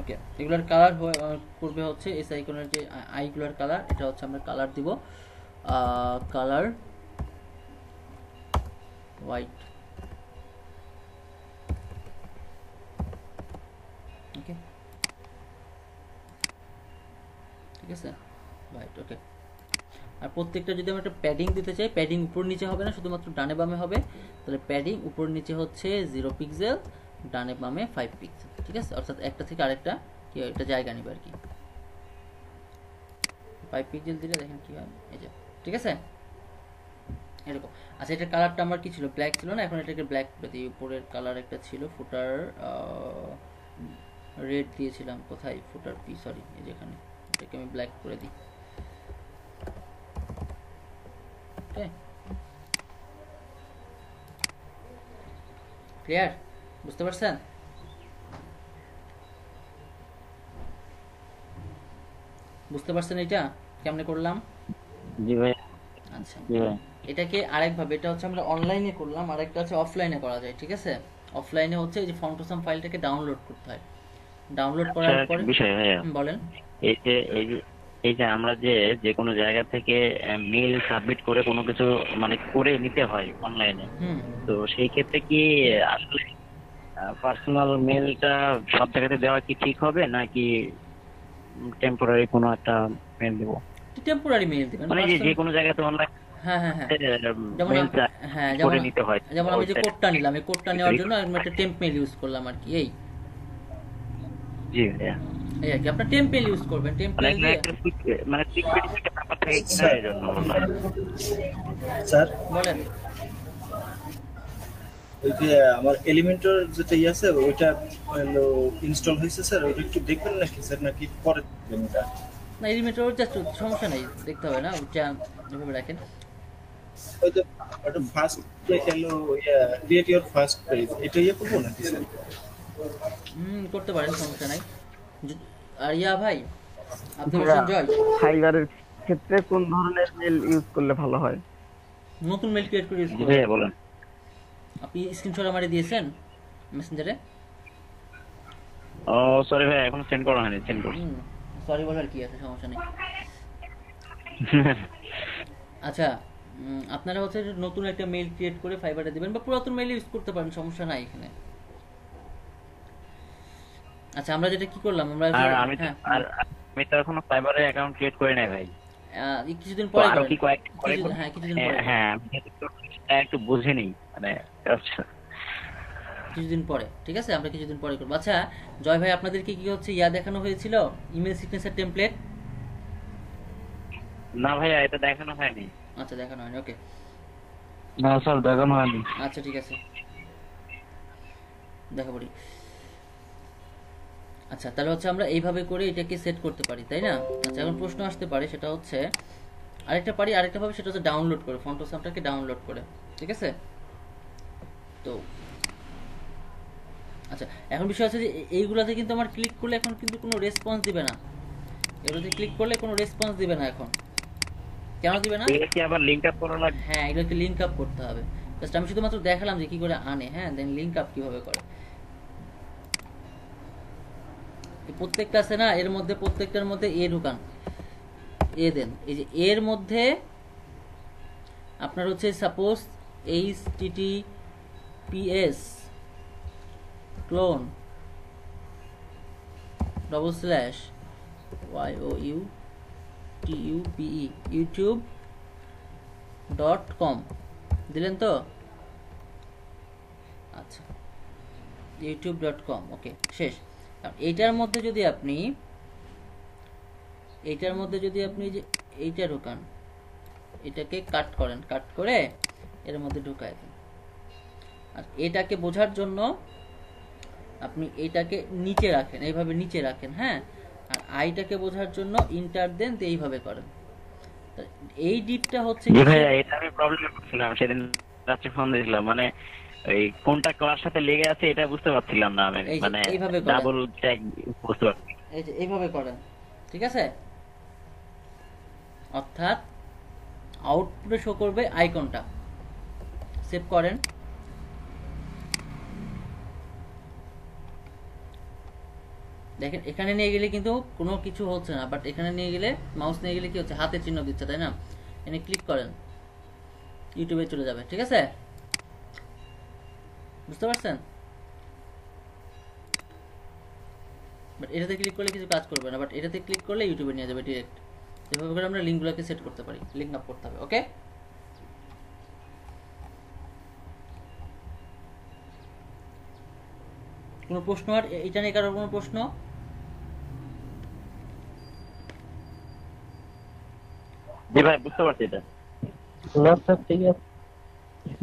Speaker 1: ওকে, এগুলোর কালার করবে হচ্ছে এস আইকনের যে আইগুলোর কালার, এটা হচ্ছে আমরা কালার দিব কালার হোয়াইট। ওকে, ঠিক আছে, হোয়াইট। ওকে, আর প্রত্যেকটা যদি আমরা একটা প্যাডিং দিতে চাই, প্যাডিং উপর নিচে হবে না, শুধুমাত্র ডানে বামে হবে। তাহলে প্যাডিং উপর নিচে হচ্ছে 0 পিক্সেল, ডানে বামে 5 পিক্সেল। ঠিক আছে, অর্থাৎ একটা থেকে আরেকটা কি একটা জায়গা নিবে আর কি। 5 পিক্সেল দিলে দেখেন কি হয়, এই যে। ঠিক আছে, এরকম। আচ্ছা, এটার কালারটা আমার কি ছিল? ব্ল্যাক ছিল না, এখন এটাকে ব্ল্যাক করে দিই। উপরের কালার একটা ছিল ফুটার রেড দিয়েছিলাম, কোথায় ফুটার পি, সরি এই যেখানে, এটাকে আমি ব্ল্যাক করে দিই। ওকে, ক্লিয়ার? বুঝতে পারছেন? বুঝতে পারছেন এটা কেমনে করলাম?
Speaker 6: জি ভাই।
Speaker 1: আচ্ছা,
Speaker 6: জি ভাই।
Speaker 1: এটাকে আরেকভাবে, এটা হচ্ছে আমরা অনলাইনে করলাম, আরেকটা হচ্ছে অফলাইনে করা যায়। ঠিক আছে, অফলাইনে হচ্ছে এই যে ফন্টোসাম ফাইলটাকে ডাউনলোড করতে হয়। ডাউনলোড করার
Speaker 6: আচ্ছা,
Speaker 1: পরে
Speaker 6: একটা বিষয় ভাইয়া,
Speaker 1: বলেন।
Speaker 6: এই যে আমরা যে কোনো জায়গা থেকে মেইল সাবমিট করে কোনো কিছু মানে করে নিতে হয় অনলাইনে, তো সেই ক্ষেত্রে কি আসলে পার্সোনাল মেইলটা সব জায়গাতে দেওয়া কি ঠিক হবে, নাকি টেম্পোরারি কোনো একটা মেইল দেবো?
Speaker 1: টেম্পোরারি মেইল দিবেন,
Speaker 6: মানে যে কোনো জায়গাতে অনলাইন
Speaker 1: হ্যাঁ হ্যাঁ হ্যাঁ, যেমন
Speaker 6: নিতে হয়।
Speaker 1: যেমন আমি যে কোডটা নিলাম, এই কোডটা নেওয়ার জন্য আমি একটা টেম্প মেইল ইউজ করলাম আর কি। এই
Speaker 6: জি ভাইয়া,
Speaker 1: এই আর কি, আপনার টেম্প মেইল ইউজ করবেন। টেম্প মেইল দিয়ে
Speaker 6: মানে সিকিউরিটি একটা ব্যাপার থাকে কিনা এর জন্য।
Speaker 4: স্যার
Speaker 1: বলেন।
Speaker 4: ওই যে আমার এলিমেন্টর যেটা আছে ওইটা হলো ইনস্টল হয়েছে স্যার, ওইটা একটু দেখবেন নাকি স্যার, নাকি পরে দেখবেন? এটা
Speaker 1: না, এলিমেন্টর জাস্ট সমস্যা নেই, দেখতে হবে না, ওইটা এভাবে রাখেন।
Speaker 4: ওই যে ওটা ফার্স্ট হলো ক্রিয়েট ইওর ফার্স্ট পেজ, এটা ইয়ে করবো নাকি স্যার?
Speaker 1: করতে পারেন, সমস্যা নাই। আর ইয়া ভাই, আপনি বলছেন জয়,
Speaker 5: ফাইবারের ক্ষেত্রে কোন ধরনের মেল ইউজ করলে ভালো হয়?
Speaker 1: নতুন মেল ক্রিয়েট করে ইউজ
Speaker 6: জি
Speaker 1: করুন।
Speaker 6: ভাইয়া বলেন।
Speaker 1: আপনি স্ক্রিনশট আমারে দিয়েছেন মেসেঞ্জারে?
Speaker 6: ও সরি ভাই, এখনো সেন্ড করা হয়নি, সেন্ড করছি।
Speaker 1: সরি বলার কি আছে, সমস্যা নেই। আচ্ছা, আপনারা হচ্ছে নতুন একটা মেইল ক্রিয়েট করে ফাইবারে দিবেন, বা পুরাতন মেইল ইউজ করতে পারেন, সমস্যা নাই এখানে। আচ্ছা, আমরা যেটা কি করলাম, আমরা
Speaker 6: আমি তো এখনো ফাইবারে অ্যাকাউন্ট ক্রিয়েট করে নাই ভাই।
Speaker 1: কিছুদিন পরে
Speaker 6: আরো কি
Speaker 1: করেন।
Speaker 6: হ্যাঁ,
Speaker 1: কিছুদিন পরে।
Speaker 6: হ্যাঁ আমি একটু বুঝে নেই মানে
Speaker 1: কিছুদিন পরে, ঠিক আছে, আমরা কিছুদিন পরে করবো। আচ্ছা জয় ভাই, আপনাদেরকে কি হচ্ছে ইয়া দেখানো হয়েছিল, ইমেল সিগনেচার টেমপ্লেট?
Speaker 6: না ভাইয়া, এটা দেখানো হয়নি।
Speaker 1: আচ্ছা, দেখানো হয়নি, ওকে।
Speaker 6: না স্যার, দেখানো হয়নি।
Speaker 1: আচ্ছা, ঠিক আছে, দেখাবো। আচ্ছা, তাহলে হচ্ছে আমরা এইভাবে করে এটাকে সেট করতে পারি, তাই না? আচ্ছা, এখন প্রশ্ন আসতে পারে, সেটা হচ্ছে আরেকটা ভাবে, সেটা হচ্ছে ডাউনলোড করে, ফন্টোসামটাকে ডাউনলোড করে। ঠিক আছে, তো আচ্ছা, এখন বিষয় আছে যে এইগুলাতে কিন্তু আমার ক্লিক করলে এখন কিন্তু কোনো রেসপন্স দিবে না। এগুলোতে ক্লিক করলে কোনো রেসপন্স দিবে না এখন। কেন দিবে না?
Speaker 6: এটা কি আবার লিংক আপ করা লাগবে?
Speaker 1: হ্যাঁ, এগুলোকে লিংক আপ করতে হবে। জাস্ট আমি শুধুমাত্র দেখালাম যে কি করে আনে, হ্যাঁ, দেন লিংক আপ কিভাবে করে। প্রত্যেকটা আছে না, এর মধ্যে প্রত্যেকটার মধ্যে এ ঢুকান, এ দেন। এই যে এর মধ্যে আপনার হচ্ছে সাপোজ https ক্লোন youtube.com দিলেন তো? আচ্ছা, youtube.com, ওকে, শেষ। এইটার মধ্যে যদি আপনি যে এইটা ঢোকান, এটাকে কাট করেন, কাট করে এর মধ্যে ঢুকায় দেন। আর এটাকে বোঝার জন্য আপনি এটাকে নিচে রাখেন, এইভাবে নিচে রাখেন, হ্যাঁ। আর আইটাকে বোঝার জন্য ইন্টার দেন, তো এইভাবে করেন। এই ডিপটা হচ্ছে
Speaker 6: ভাইয়া এটা আমি প্রবলেম করছিলাম সেদিন রাত্রে ফোন দিয়েছিলাম, মানে এই কোনটা কার সাথে লেগে আছে এটা বুঝতে পারছিলাম না আমি, মানে ডাবল চেক বুঝতে পারছি।
Speaker 1: এই যে এইভাবে করেন, ঠিক আছে। অর্থাৎ আউটপুটে শো করবে আইকনটা। সেভ করেন। দেখেন এখানে নিয়ে গেলে কিন্তু কোনো কিছু হচ্ছে না, বাট এখানে নিয়ে গেলে, মাউস নিয়ে গেলে কি হচ্ছে, হাতের চিহ্ন দিচ্ছে, তাই না। এখানে ক্লিক করেন, ইউটিউবে চলে যাবে, ঠিক আছে, বুঝতে পারছেন। বাট এটাতে ক্লিক করলে কিছু কাজ করবে না, বাট এটাতে ক্লিক করলে ইউটিউবে নিয়ে যাবে ডিরেক্ট। এভাবে করে আমরা লিঙ্কগুলোকে সেট করতে পারি, লিঙ্ক আপ করতে হবে। ওকে, কোনো প্রশ্ন আর এটা নিয়ে কারোর কোনো প্রশ্ন?
Speaker 6: জি ভাই বুঝতে পারছি এটা।
Speaker 2: না স্যার ঠিক আছে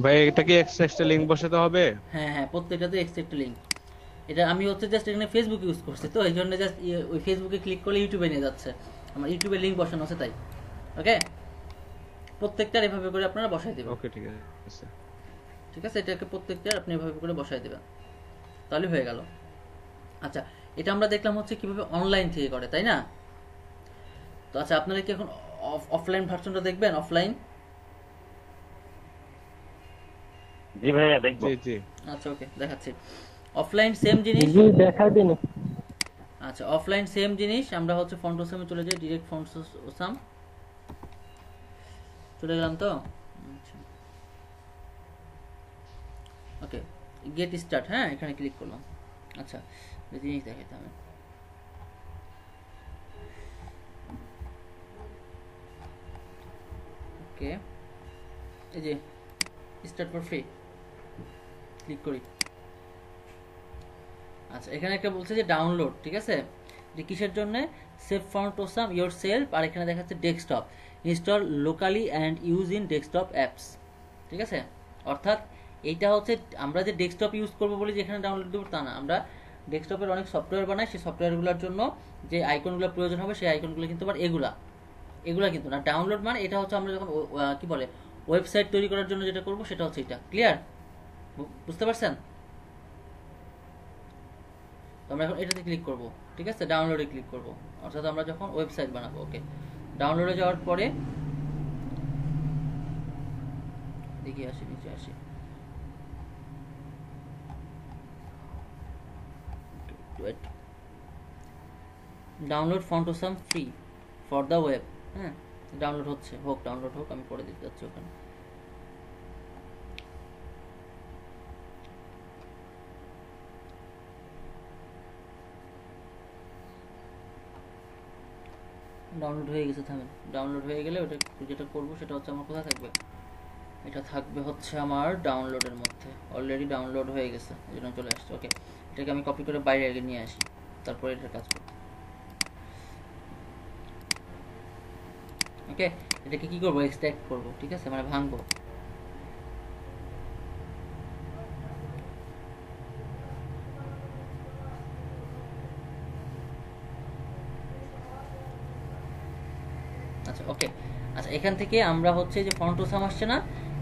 Speaker 8: ভাই, এটা কি এক্সট্রা লিংক বসাতে হবে?
Speaker 1: হ্যাঁ হ্যাঁ, প্রত্যেকটাতে এক্সট্রা লিঙ্ক। এটা আমি হচ্ছে জাস্ট এখানে ফেসবুক ইউজ করছি, তো এই জন্য জাস্ট ওই ফেসবুকে ক্লিক করলে ইউটিউবে নিয়ে যাচ্ছে, আমার ইউটিউবে লিঙ্ক বসানো আছে তাই। ওকে, প্রত্যেকটার এভাবে করে আপনারা বসাই দেবেন।
Speaker 8: ওকে ঠিক আছে,
Speaker 1: ঠিক আছে, এটাকে প্রত্যেকটার আপনি এভাবে করে বসাই দেবেন, তাহলে হয়ে গেল। আচ্ছা, এটা আমরা দেখলাম হচ্ছে কিভাবে অনলাইন থেকে করে, তাই না। তো আচ্ছা, আপনারা কি এখন অফলাইন ভার্সনটা দেখবেন? অফলাইন,
Speaker 6: জি ভাইয়া দেখবো।
Speaker 8: জি জি
Speaker 1: আচ্ছা ওকে, দেখাচ্ছি। অফলাইন সেম জিনিস,
Speaker 2: জি দেখাই দিন।
Speaker 1: আচ্ছা অফলাইন সেম জিনিস, আমরা হচ্ছে ফন্টোসামে চলে যাই, ডিরেক্ট ফন্টোসাম চলে গেলাম তো। ওকে, গেট স্টার্ট, হ্যাঁ এখানে ক্লিক করলাম। আচ্ছা, জিনিস দেখাইতে হবে। ওকে, এই যে স্টার্ট ফর ফ্রি, ক্লিক করি। আচ্ছা, এখানে একটা বলছে যে ডাউনলোড, ঠিক আছে, যে কিসের জন্য, সেভ ফন্টোসাম ইয়োর সেলফ, আর এখানে দেখাচ্ছে desktop, install locally and use in desktop apps, ঠিক আছে। অর্থাৎ এইটা হচ্ছে আমরা যে ডেস্কটপ ইউজ করবো বলে যেখানে ডাউনলোড দেবো তা না, আমরা ডেস্কটপের অনেক সফটওয়্যার বানাই, সেই সফটওয়্যারগুলোর জন্য যে আইকনগুলো প্রয়োজন হবে সেই আইকনগুলো কিন্তু আবার এগুলা কিন্তু না। ডাউনলোড মানে এটা হচ্ছে আমরা যখন কি বলে ওয়েবসাইট তৈরি করার জন্য যেটা করবো সেটা হচ্ছে এটা। ক্লিয়ার, বুঝতে পারছেন? আমরা এখন এটাতে ক্লিক করব, ঠিক আছে, ডাউনলোডে ক্লিক করব, অর্থাৎ আমরা যখন ওয়েবসাইট বানাবো। ওকে, ডাউনলোডে যাওয়ার পরে দেখি আসি, নিচে আসি, download Font Awesome free for the web. হ্যাঁ, ডাউনলোড হচ্ছে, ডাউনলোড হোক, আমি পরে দিতে যাচ্ছি ওখানে। ডাউনলোড হয়ে গেছে, থামেন। ডাউনলোড হয়ে গেলে ওটা যেটা করবো সেটা হচ্ছে আমার কোথায় থাকবে, এটা থাকবে হচ্ছে আমার ডাউনলোডের মধ্যে, অলরেডি ডাউনলোড হয়ে গেছে, এই জন্য চলে আসছে। ওকে, এটাকে আমি কপি করে বাইরে আগে নিয়ে আসি, তারপরে এটার কাজ করব। ওকে, এটাকে কি করবো, এক্সট্রাক্ট করব, ঠিক আছে, মানে ভাঙবো। আচ্ছা ওকে, আচ্ছা এখান থেকে আমরা হচ্ছে যে ফন্টোসাম আসছে না,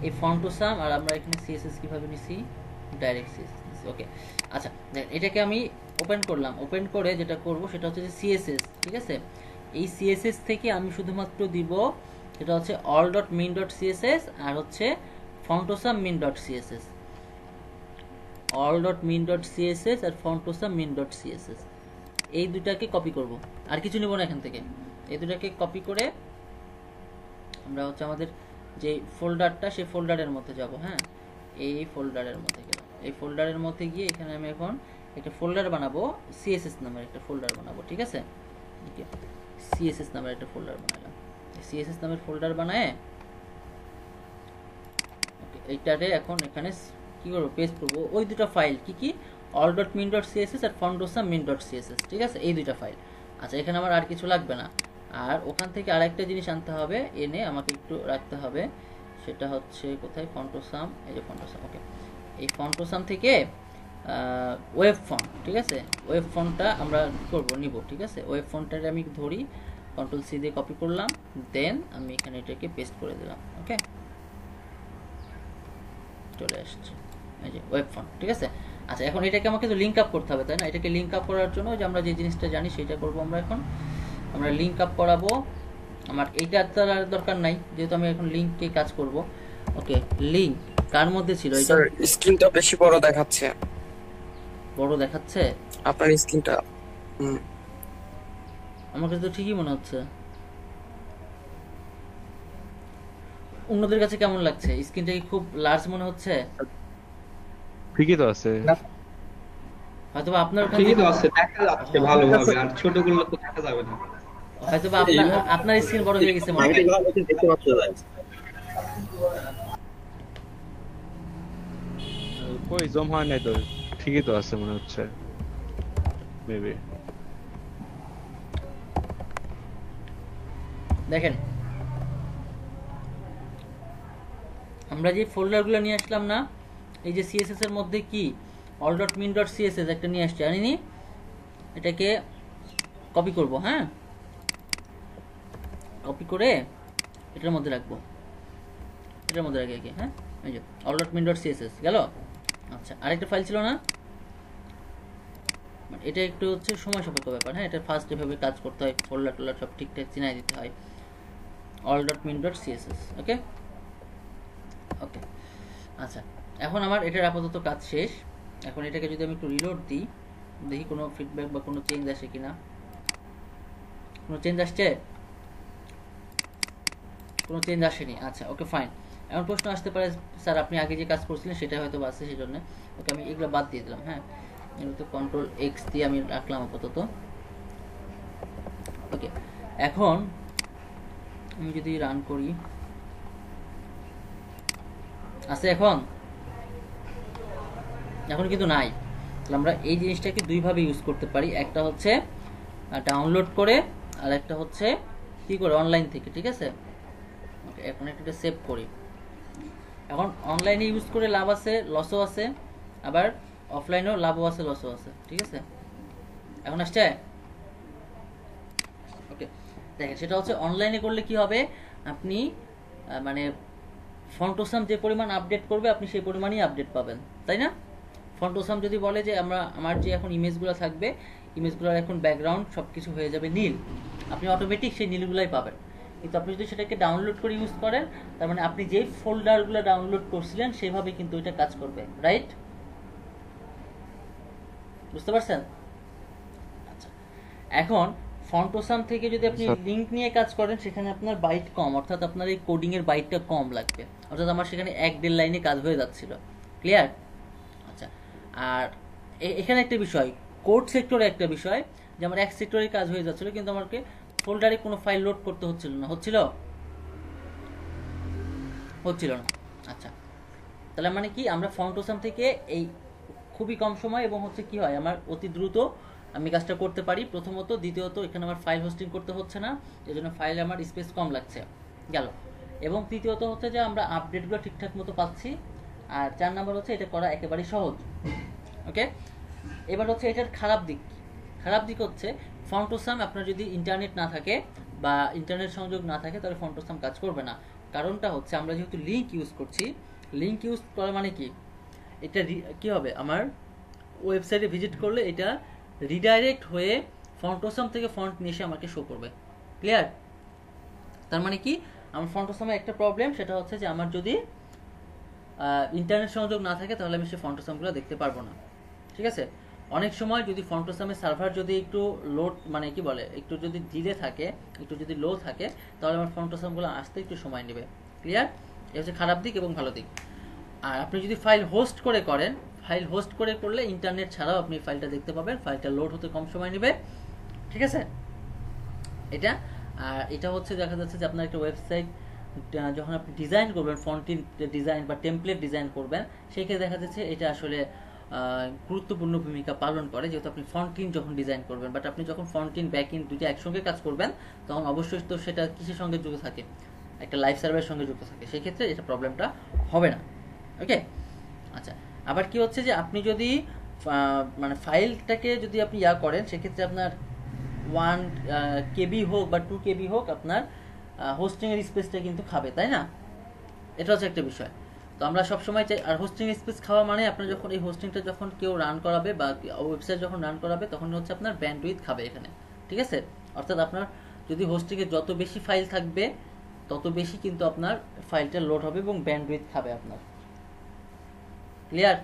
Speaker 1: এই ফন্টোসাম, আর আমরা এখানে সিএসএস কিভাবে নিছি, ডাইরেক্ট সিএসএস নিছি। ওকে, আচ্ছা এটাকে আমি ওপেন করলাম, ওপেন করে যেটা করব সেটা হচ্ছে যে সিএসএস, ঠিক আছে। এই সিএসএস থেকে আমি শুধুমাত্র দিব এটা হচ্ছে all.min.css আর হচ্ছে ফন্টোসাম min.css, all.min.css আর ফন্টোসাম min.css, এই দুটাকে কপি করব, আর কিছু নিব না এখান থেকে। এই দুটাকে কপি করে আমরা হচ্ছে আমাদের যে ফোল্ডারটা, সেই ফোল্ডারের মধ্যে যাব। হ্যাঁ, এই ফোল্ডারের মধ্যে গেলাম, এই ফোল্ডারের মধ্যে গিয়ে এখানে আমি এখন একটা ফোল্ডার বানাবো, সিএসএস নামের একটা ফোল্ডার বানাবো, ঠিক আছে। সিএসএস নামের একটা ফোল্ডার বানালাম, সিএসএস নামের ফোল্ডার বানায় এইটারে এখন এখানে কি করবো, পেস্ট করবো ওই দুটো ফাইল, কি all.min.css আর ফন্টোসাম min.css, ঠিক আছে, এই দুইটা ফাইল। আচ্ছা, এখানে আমার আর কিছু লাগবে না, আর ওখান থেকে আরেকটা জিনিস আনতে হবে, এনে আমাকে একটু রাখতে হবে, সেটা হচ্ছে কোথায়, ফন্টোসাম, এই যে ফন্টোসাম। ওকে, এই ফন্টোসাম থেকে ওয়েব ফন্ট, ঠিক আছে, ওয়েব ফন্টটা আমরা কি করব নিব, ঠিক আছে। ওয়েব ফন্টটা আমি ধরি, কন্ট্রোল সি দিয়ে কপি করলাম, দেন আমি এখানে এটাকে পেস্ট করে দিলাম। ওকে, চলে আসছে এই যে ওয়েব ফন্ট, ঠিক আছে। আচ্ছা, এখন এটাকে আমাকে তো লিঙ্ক আপ করতে হবে, তাই না? এটাকে লিঙ্ক আপ করার জন্য যে আমরা যে জিনিসটা জানি সেটা করব আমরা। এখন আমরা লিঙ্ক আপ করাবো, আমার এইটার তার দরকার নাই যেহেতু আমি এখন লিঙ্কে কাজ করব। ওকে, লিঙ্ক কার মধ্যে ছিল এটা?
Speaker 9: স্যার স্ক্রিনটা বেশি বড় দেখাচ্ছে।
Speaker 1: বড় দেখাচ্ছে
Speaker 9: আপনার স্ক্রিনটা?
Speaker 1: আমার কাছে তো ঠিকই মনে হচ্ছে। অন্যদের কাছে কেমন লাগছে? স্ক্রিনটা কি খুব লার্জ মনে হচ্ছে?
Speaker 8: ঠিকই তো আছে।
Speaker 1: হয়তো আপনার ওখানে
Speaker 7: ঠিকই তো আছে, দেখা যাচ্ছে ভালোভাবে, আর ছোটগুলো তো দেখা যাবে না।
Speaker 1: হয়তো আপনার স্ক্রিন বড় হয়ে গেছে মনে হয়।
Speaker 2: দেখতে পাচ্ছেন?
Speaker 8: কই জম হয় নাই তো, ঠিকই তো আছে মনে হচ্ছে মেবি।
Speaker 1: দেখেন, আমরা যে ফোল্ডারগুলো নিয়ে আসলাম না, এই যে সিএসএস এর মধ্যে কি all.min.css একটা নিয়ে আসছি, জানিনি? এটাকে কপি করব, হ্যাঁ, কপি করে এটার মধ্যে রাখবো, এটার মধ্যে রাখি আগে, হ্যাঁ, এই যে all.min.css গেল। আচ্ছা, আরেকটা ফাইল ছিল না, এটা একটু হচ্ছে সময় সাপেক্ষ ব্যাপার, হ্যাঁ, এটা ফার্স্ট এভাবে কাজ করতে হয়, ফোল্ডার টোল্ডার সব ঠিকঠাক চিনাই দিতে হয়, all.min.css। ওকে ওকে, আচ্ছা, এখন আমার এটার আপাতত কাজ শেষ। এখন এটাকে যদি আমি একটু রিলোড দিই, দেখি কোনো ফিডব্যাক বা কোনো চেঞ্জ আসে কিনা। কোনো চেঞ্জ আসছে? কোনো চেঞ্জ আসেনি। আচ্ছা, ওকে, ফাইন। এখন প্রশ্ন আসতে পারে, স্যার আপনি আগে যে কাজ করছিলেন সেটা হয়তো আছে, সেই জন্য ওকে আমি এগুলো বাদ দিয়ে দিলাম। হ্যাঁ, এগুলো তো কন্ট্রোল এক্স দিয়ে আমি রাখলাম আপাতত। ওকে, এখন আমি যদি রান করি, আছে এখন? এখন কিন্তু নাই। তাহলে আমরা এই জিনিসটাকে দুইভাবে ইউজ করতে পারি, একটা হচ্ছে ডাউনলোড করে, আর একটা হচ্ছে কি করে অনলাইন থেকে, ঠিক আছে। ওকে, এখন একটা সেভ করি। এখন অনলাইনে ইউজ করে লাভ আছে, লসও আছে, আবার অফলাইনেও লাভও আছে, লসও আছে, ঠিক আছে। এখন আসছে? ওকে, দেখেন, সেটা হচ্ছে অনলাইনে করলে কি হবে, আপনি মানে ফন্টোসাম যে পরিমাণ আপডেট করবে আপনি সেই পরিমাণই আপডেট পাবেন, তাই না? ফন্টোসাম যদি বলে যে আমার যে এখন ইমেজগুলো থাকবে, ইমেজগুলোর এখন ব্যাকগ্রাউন্ড সব কিছু হয়ে যাবে নীল, আপনি অটোমেটিক সেই নীলগুলাই পাবেন। কিন্তু আপনি যদি সেটাকে ডাউনলোড করে ইউজ করেন, তার মানে আপনি যেই ফোল্ডারগুলো ডাউনলোড করছিলেন সেভাবে কিন্তু এটা কাজ করবে, রাইট? বুঝতে পারছেন? আচ্ছা, এখন ফন্টোসাম থেকে যদি আপনি লিঙ্ক নিয়ে কাজ করেন, সেখানে আপনার বাইট কম, অর্থাৎ আপনার এই কোডিং এর বাইটটা কম লাগবে, অর্থাৎ আমার সেখানে 1-1.5 লাইনে কাজ হয়ে যাচ্ছিল। ক্লিয়ার? আচ্ছা, আর এখানে একটা বিষয়, কোড সেক্টরে একটা বিষয়, যে আমার এক সেক্টরে কাজ হয়ে যাচ্ছিল, কিন্তু আমাকে ফোল্ডারে কোনো ফাইল লোড করতে হচ্ছিল না। হচ্ছিল না। আচ্ছা, তাহলে মানে কি, আমরা ফন্টোসাম থেকে এই খুবই কম সময় এবং হচ্ছে কি হয়, আমার অতি দ্রুত আমি কাজটা করতে পারি, প্রথমত। দ্বিতীয়ত, এখানে আমার ফাইল হোস্টিং করতে হচ্ছে না, এই জন্য ফাইলে আমার স্পেস কম লাগছে, গেল। এবং তৃতীয়ত হচ্ছে যে আমরা আপডেটগুলো ঠিকঠাক মতো পাচ্ছি। আর 4 নাম্বার হচ্ছে এটা করা একেবারেই সহজ। ওকে, এবার হচ্ছে এটার খারাপ দিক। খারাপ দিক হচ্ছে ফন্টোসাম আপনার যদি ইন্টারনেট না থাকে বা ইন্টারনেট সংযোগ না থাকে, তাহলে ফন্টোসাম কাজ করবে না। কারণটা হচ্ছে আমরা যেহেতু লিঙ্ক ইউজ করছি, লিঙ্ক ইউজ করা মানে কি, এটা কি হবে, আমার ওয়েবসাইটে ভিজিট করলে এটা রিডাইরেক্ট হয়ে ফন্টোসাম থেকে ফন্ট নিয়ে এসে আমাকে শো করবে। ক্লিয়ার? তার মানে কি, আমার ফন্টোসামে একটা প্রবলেম, সেটা হচ্ছে যে আমার যদি ইন্টারনেট সংযোগ না থাকে তাহলে আমি সেই ফন্টোসামগুলো দেখতে পারবো না, ঠিক আছে। অনেক সময় যদি ফন্টোসামের সার্ভার যদি একটু লোড, মানে কি বলে, একটু যদি ডিলে থাকে, একটু যদি লো থাকে, তাহলে আমার ফন্টোসামগুলো আসতে একটু সময় নেবে। ক্লিয়ার? এটা হচ্ছে খারাপ দিক এবং ভালো দিক। আর আপনি যদি ফাইল হোস্ট করে করেন, ফাইল হোস্ট করে করলে ইন্টারনেট ছাড়াও আপনি ফাইলটা দেখতে পাবেন, ফাইলটা লোড হতে কম সময় নেবে, ঠিক আছে। এটা আর এটা হচ্ছে দেখা যাচ্ছে যে আপনার একটা ওয়েবসাইট যখন আপনি ডিজাইন করবেন, ফন্টিন ডিজাইন বা টেমপ্লেট ডিজাইন করবেন, সেই ক্ষেত্রে দেখা যাচ্ছে এটা আসলে গুরুত্বপূর্ণ ভূমিকা পালন করে, যেহেতু আপনি ফন্টিন যখন ডিজাইন করবেন। বাট আপনি যখন ফন্টিন ব্যাকইন দুইটা একসঙ্গে কাজ করবেন, তখন অবশ্যই তো সেটা কিসের সঙ্গে যুক্ত থাকে, একটা লাইভ সার্ভারের সঙ্গে যুক্ত থাকে, সেই ক্ষেত্রে এটা প্রবলেমটা হবে না। ওকে, আচ্ছা, আবার কি হচ্ছে যে আপনি যদি মানে ফাইলটাকে যদি আপনি ইয়া করেন, সেক্ষেত্রে আপনার 1 কেবি হোক বা 2 কেবি হোক, আপনার হোস্টিং এর স্পেসটা কিন্তু খাবে, তাই না? এটা হচ্ছে একটা বিষয়। তো আমরা সবসময় চাই, আর হোস্টিং স্পেস খাওয়া মানে আপনার যখন এই হোস্টিংটা যখন কেউ রান করাবে বা ওয়েবসাইট যখন রান করাবে, তখন হচ্ছে আপনার ব্যান্ডউইথ খাবে এখানে, ঠিক আছে? অর্থাৎ আপনার যদি হোস্টিংয়ে যত বেশি ফাইল থাকবে তত বেশি কিন্তু আপনার ফাইলটা লোড হবে এবং ব্যান্ডউইথ খাবে আপনার। ক্লিয়ার?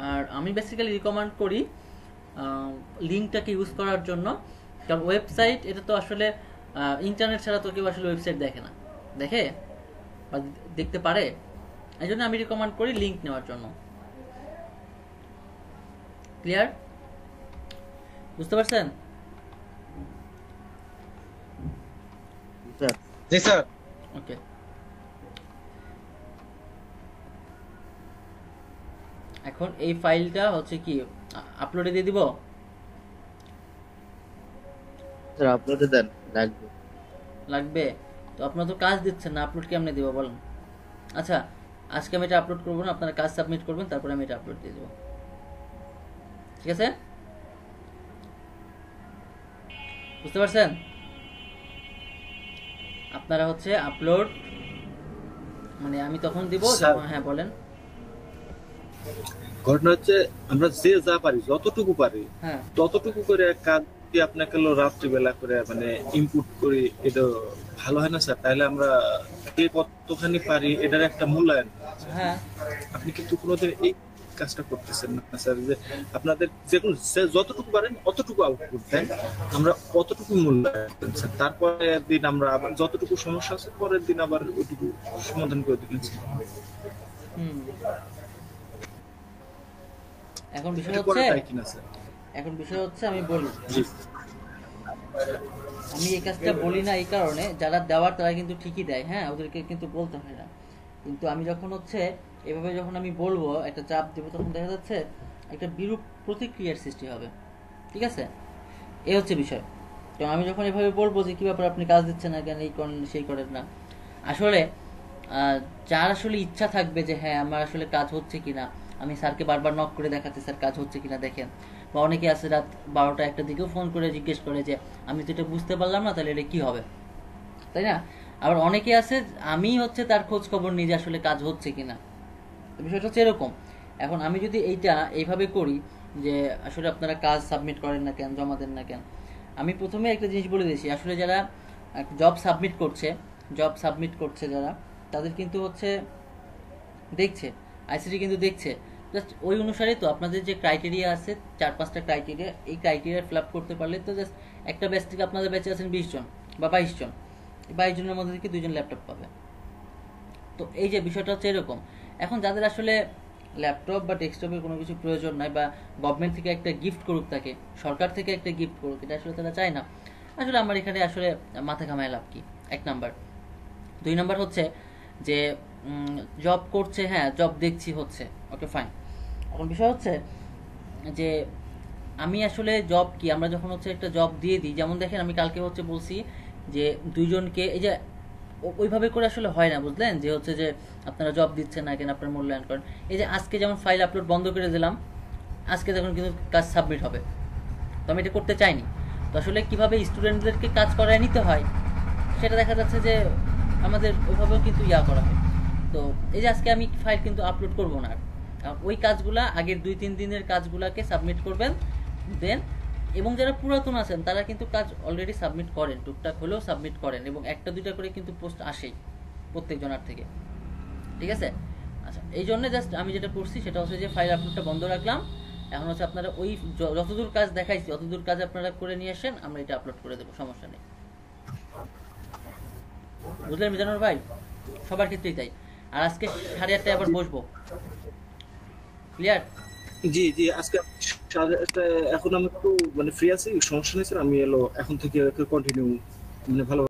Speaker 1: আর আমি বেসিক্যালি রিকমেন্ড করি লিঙ্কটাকে ইউজ করার জন্য, কারণ ওয়েবসাইট এটা তো আসলে ইন্টারনেট ছাড়া তো কেউ আসলে ওয়েবসাইট দেখে না, দেখে বা দেখতে পারে, এই জন্য আমি রিকমেন্ড করি লিঙ্ক নেওয়ার জন্য। ক্লিয়ার? বুঝতে পারছেন?
Speaker 4: জি স্যার।
Speaker 1: ওকে, এখন এই ফাইলটা হচ্ছে কি আপলোডে দিয়ে দিব?
Speaker 10: স্যার আপলোডে দেন, লাগবে।
Speaker 1: লাগবে? তো আপনারা তো কাজ দিচ্ছেন না, আপলোড কেমনে দিব বলেন? আচ্ছা, আজকে আমি এটা আপলোড করবো না, আপনারা কাজ সাবমিট করবেন, তারপরে আমি এটা আপলোড দিয়ে দেবো, ঠিক আছে? বুঝতে পারছেন? আপনারা হচ্ছে আপলোড মানে আমি তখন দিব যখন, হ্যাঁ বলেন।
Speaker 4: ঘটনা হচ্ছে আমরা যে যা পারি যতটুকু পারি
Speaker 1: হ্যাঁ,
Speaker 4: ততটুকু করে কাজ দিয়ে আপনাকে রাত্রিবেলা করে মানে ইনপুট করি, এটা ভালো হয় না স্যার? তাহলে আমরা কে কতখানি পারি এটার একটা মূল্যায়ন।
Speaker 1: হ্যাঁ,
Speaker 4: আপনি কিন্তু কোনোদিন এই কাজটা করতেছেন না স্যার, যে আপনাদের যে কোনো যতটুকু পারেন অতটুকু আউটপুট দেন, আমরা অতটুকু মূল্যায়ন করি স্যার। তারপরে দিন আমরা আবার যতটুকু সমস্যা আছে পরের দিন আবার ওইটুকু সমাধান করে দিবেন স্যার।
Speaker 1: এখন বিষয়
Speaker 4: এটা
Speaker 1: হচ্ছে,
Speaker 4: করাটাই কিনা স্যার?
Speaker 1: এখন বিষয় হচ্ছে আমি বলি,
Speaker 4: জি
Speaker 1: আমি এই কাজটা বলি না এই কারণে, যারা দেওয়ার তারা কিন্তু ঠিকই দেয়, হ্যাঁ, ওদেরকে কিন্তু বলতে হয় না। কিন্তু আমি যখন হচ্ছে এভাবে যখন আমি বলবো, একটা চাপ দেবো, তখন দেখা যাচ্ছে একটা বিরূপ প্রতিক্রিয়ার সৃষ্টি হবে, ঠিক আছে? এই হচ্ছে বিষয়। তো আমি যখন এভাবে বলবো যে কি ব্যাপার আপনি কাজ দিচ্ছেন না কেন, এই করেন সেই করেন না, আসলে যার আসলে ইচ্ছা থাকবে যে হ্যাঁ আমার আসলে কাজ হচ্ছে কিনা, আমি স্যারকে বারবার নক করে দেখাচ্ছি স্যার কাজ হচ্ছে কিনা দেখেন, বা অনেকে আছে রাত 12টা 1টা দিকেও ফোন করে জিজ্ঞেস করে যে আমি তো এটা বুঝতে পারলাম না, তাহলে এটা কি হবে, তাই না? আবার অনেকে আছে আমি হচ্ছে তার খোঁজ খবর নিয়ে যে আসলে কাজ হচ্ছে কিনা। বিষয়টা হচ্ছে এরকম। এখন আমি যদি এইটা এইভাবে করি যে আসলে আপনারা কাজ সাবমিট করেন না কেন, জমা দেন না কেন, আমি প্রথমে একটা জিনিস বলে দিয়েছি, আসলে যারা জব সাবমিট করছে যারা, তাদের কিন্তু হচ্ছে দেখছে, আইসিটি কিন্তু দেখছে, জাস্ট ওই অনুসারে তো আপনাদের যে ক্রাইটেরিয়া আছে 4-5টা ক্রাইটেরিয়া, এই ক্রাইটেরিয়া ফিল আপ করতে পারলে তো জাস্ট একটা ব্যাচ থেকে আপনাদের ব্যাচে আছেন 20 জন বা 22 জন, 22 জনের মধ্যে থেকে 2 জন ল্যাপটপ পাবে। তো এই যে বিষয়টা হচ্ছে এরকম। এখন যাদের আসলে ল্যাপটপ বা ডেস্কটপের কোনো কিছু প্রয়োজন নাই, বা গভর্নমেন্ট থেকে একটা গিফট করুক তাকে, সরকার থেকে একটা গিফট করুক, এটা আসলে তারা চায় না। আসলে আমার এখানে আসলে মাথা ঘামায় লাভ কি? 1 নাম্বার। 2 নাম্বার হচ্ছে যে জব করছে, হ্যাঁ জব দেখছি হচ্ছে, ওকে ফাইন। এখন বিষয় হচ্ছে যে আমি আসলে জব কি, আমরা যখন হচ্ছে একটা জব দিয়ে দিই, যেমন দেখেন আমি কালকে হচ্ছে বলছি যে 2 জনকে, এই যে ওইভাবে করে আসলে হয় না, বুঝলেন? যে হচ্ছে যে আপনারা জব দিচ্ছেন না কেন, আপনারা মূল্যায়ন করেন। এই যে আজকে যেমন ফাইল আপলোড বন্ধ করে দিলাম, আজকে যখন কিন্তু কাজ সাবমিট হবে, তো আমি এটা করতে চাইনি। তো আসলে কিভাবে স্টুডেন্টদেরকে কাজ করায় নিতে হয় সেটা দেখা যাচ্ছে যে আমাদের ওইভাবেও কিন্তু ইয়া করা হয়। তো এই যে আজকে আমি ফাইল কিন্তু আপলোড করবো না, ওই কাজগুলা আগের 2-3 দিনের কাজগুলাকে সাবমিট করবেন দেন। এবং যারা পুরাতন আছেন তারা কিন্তু কাজ অলরেডি সাবমিট করেন, টুকটাক হলেও সাবমিট করেন, এবং 1টা-2টা করে কিন্তু পোস্ট আসেই প্রত্যেক জনার থেকে, ঠিক আছে? আচ্ছা, এই জন্য জাস্ট আমি যেটা করছি সেটা হচ্ছে যে ফাইল আপলোডটা বন্ধ রাখলাম। এখন হচ্ছে আপনারা ওই যতদূর কাজ দেখাইছি অতদূর কাজ আপনারা করে নিয়ে আসেন, আমরা এটা আপলোড করে দেবো, সমস্যা নেই। বুঝলেন মিজানুর ভাই? সবার ক্ষেত্রেই তাই। আর আজকে 8:30টায় আবার বসবো, ক্লিয়ার?
Speaker 4: জি জি, আজকে এখন আমি একটু মানে ফ্রি আছি, সমস্যা নেই স্যার। আমি এখন থেকে কন্টিনিউ মানে ভালো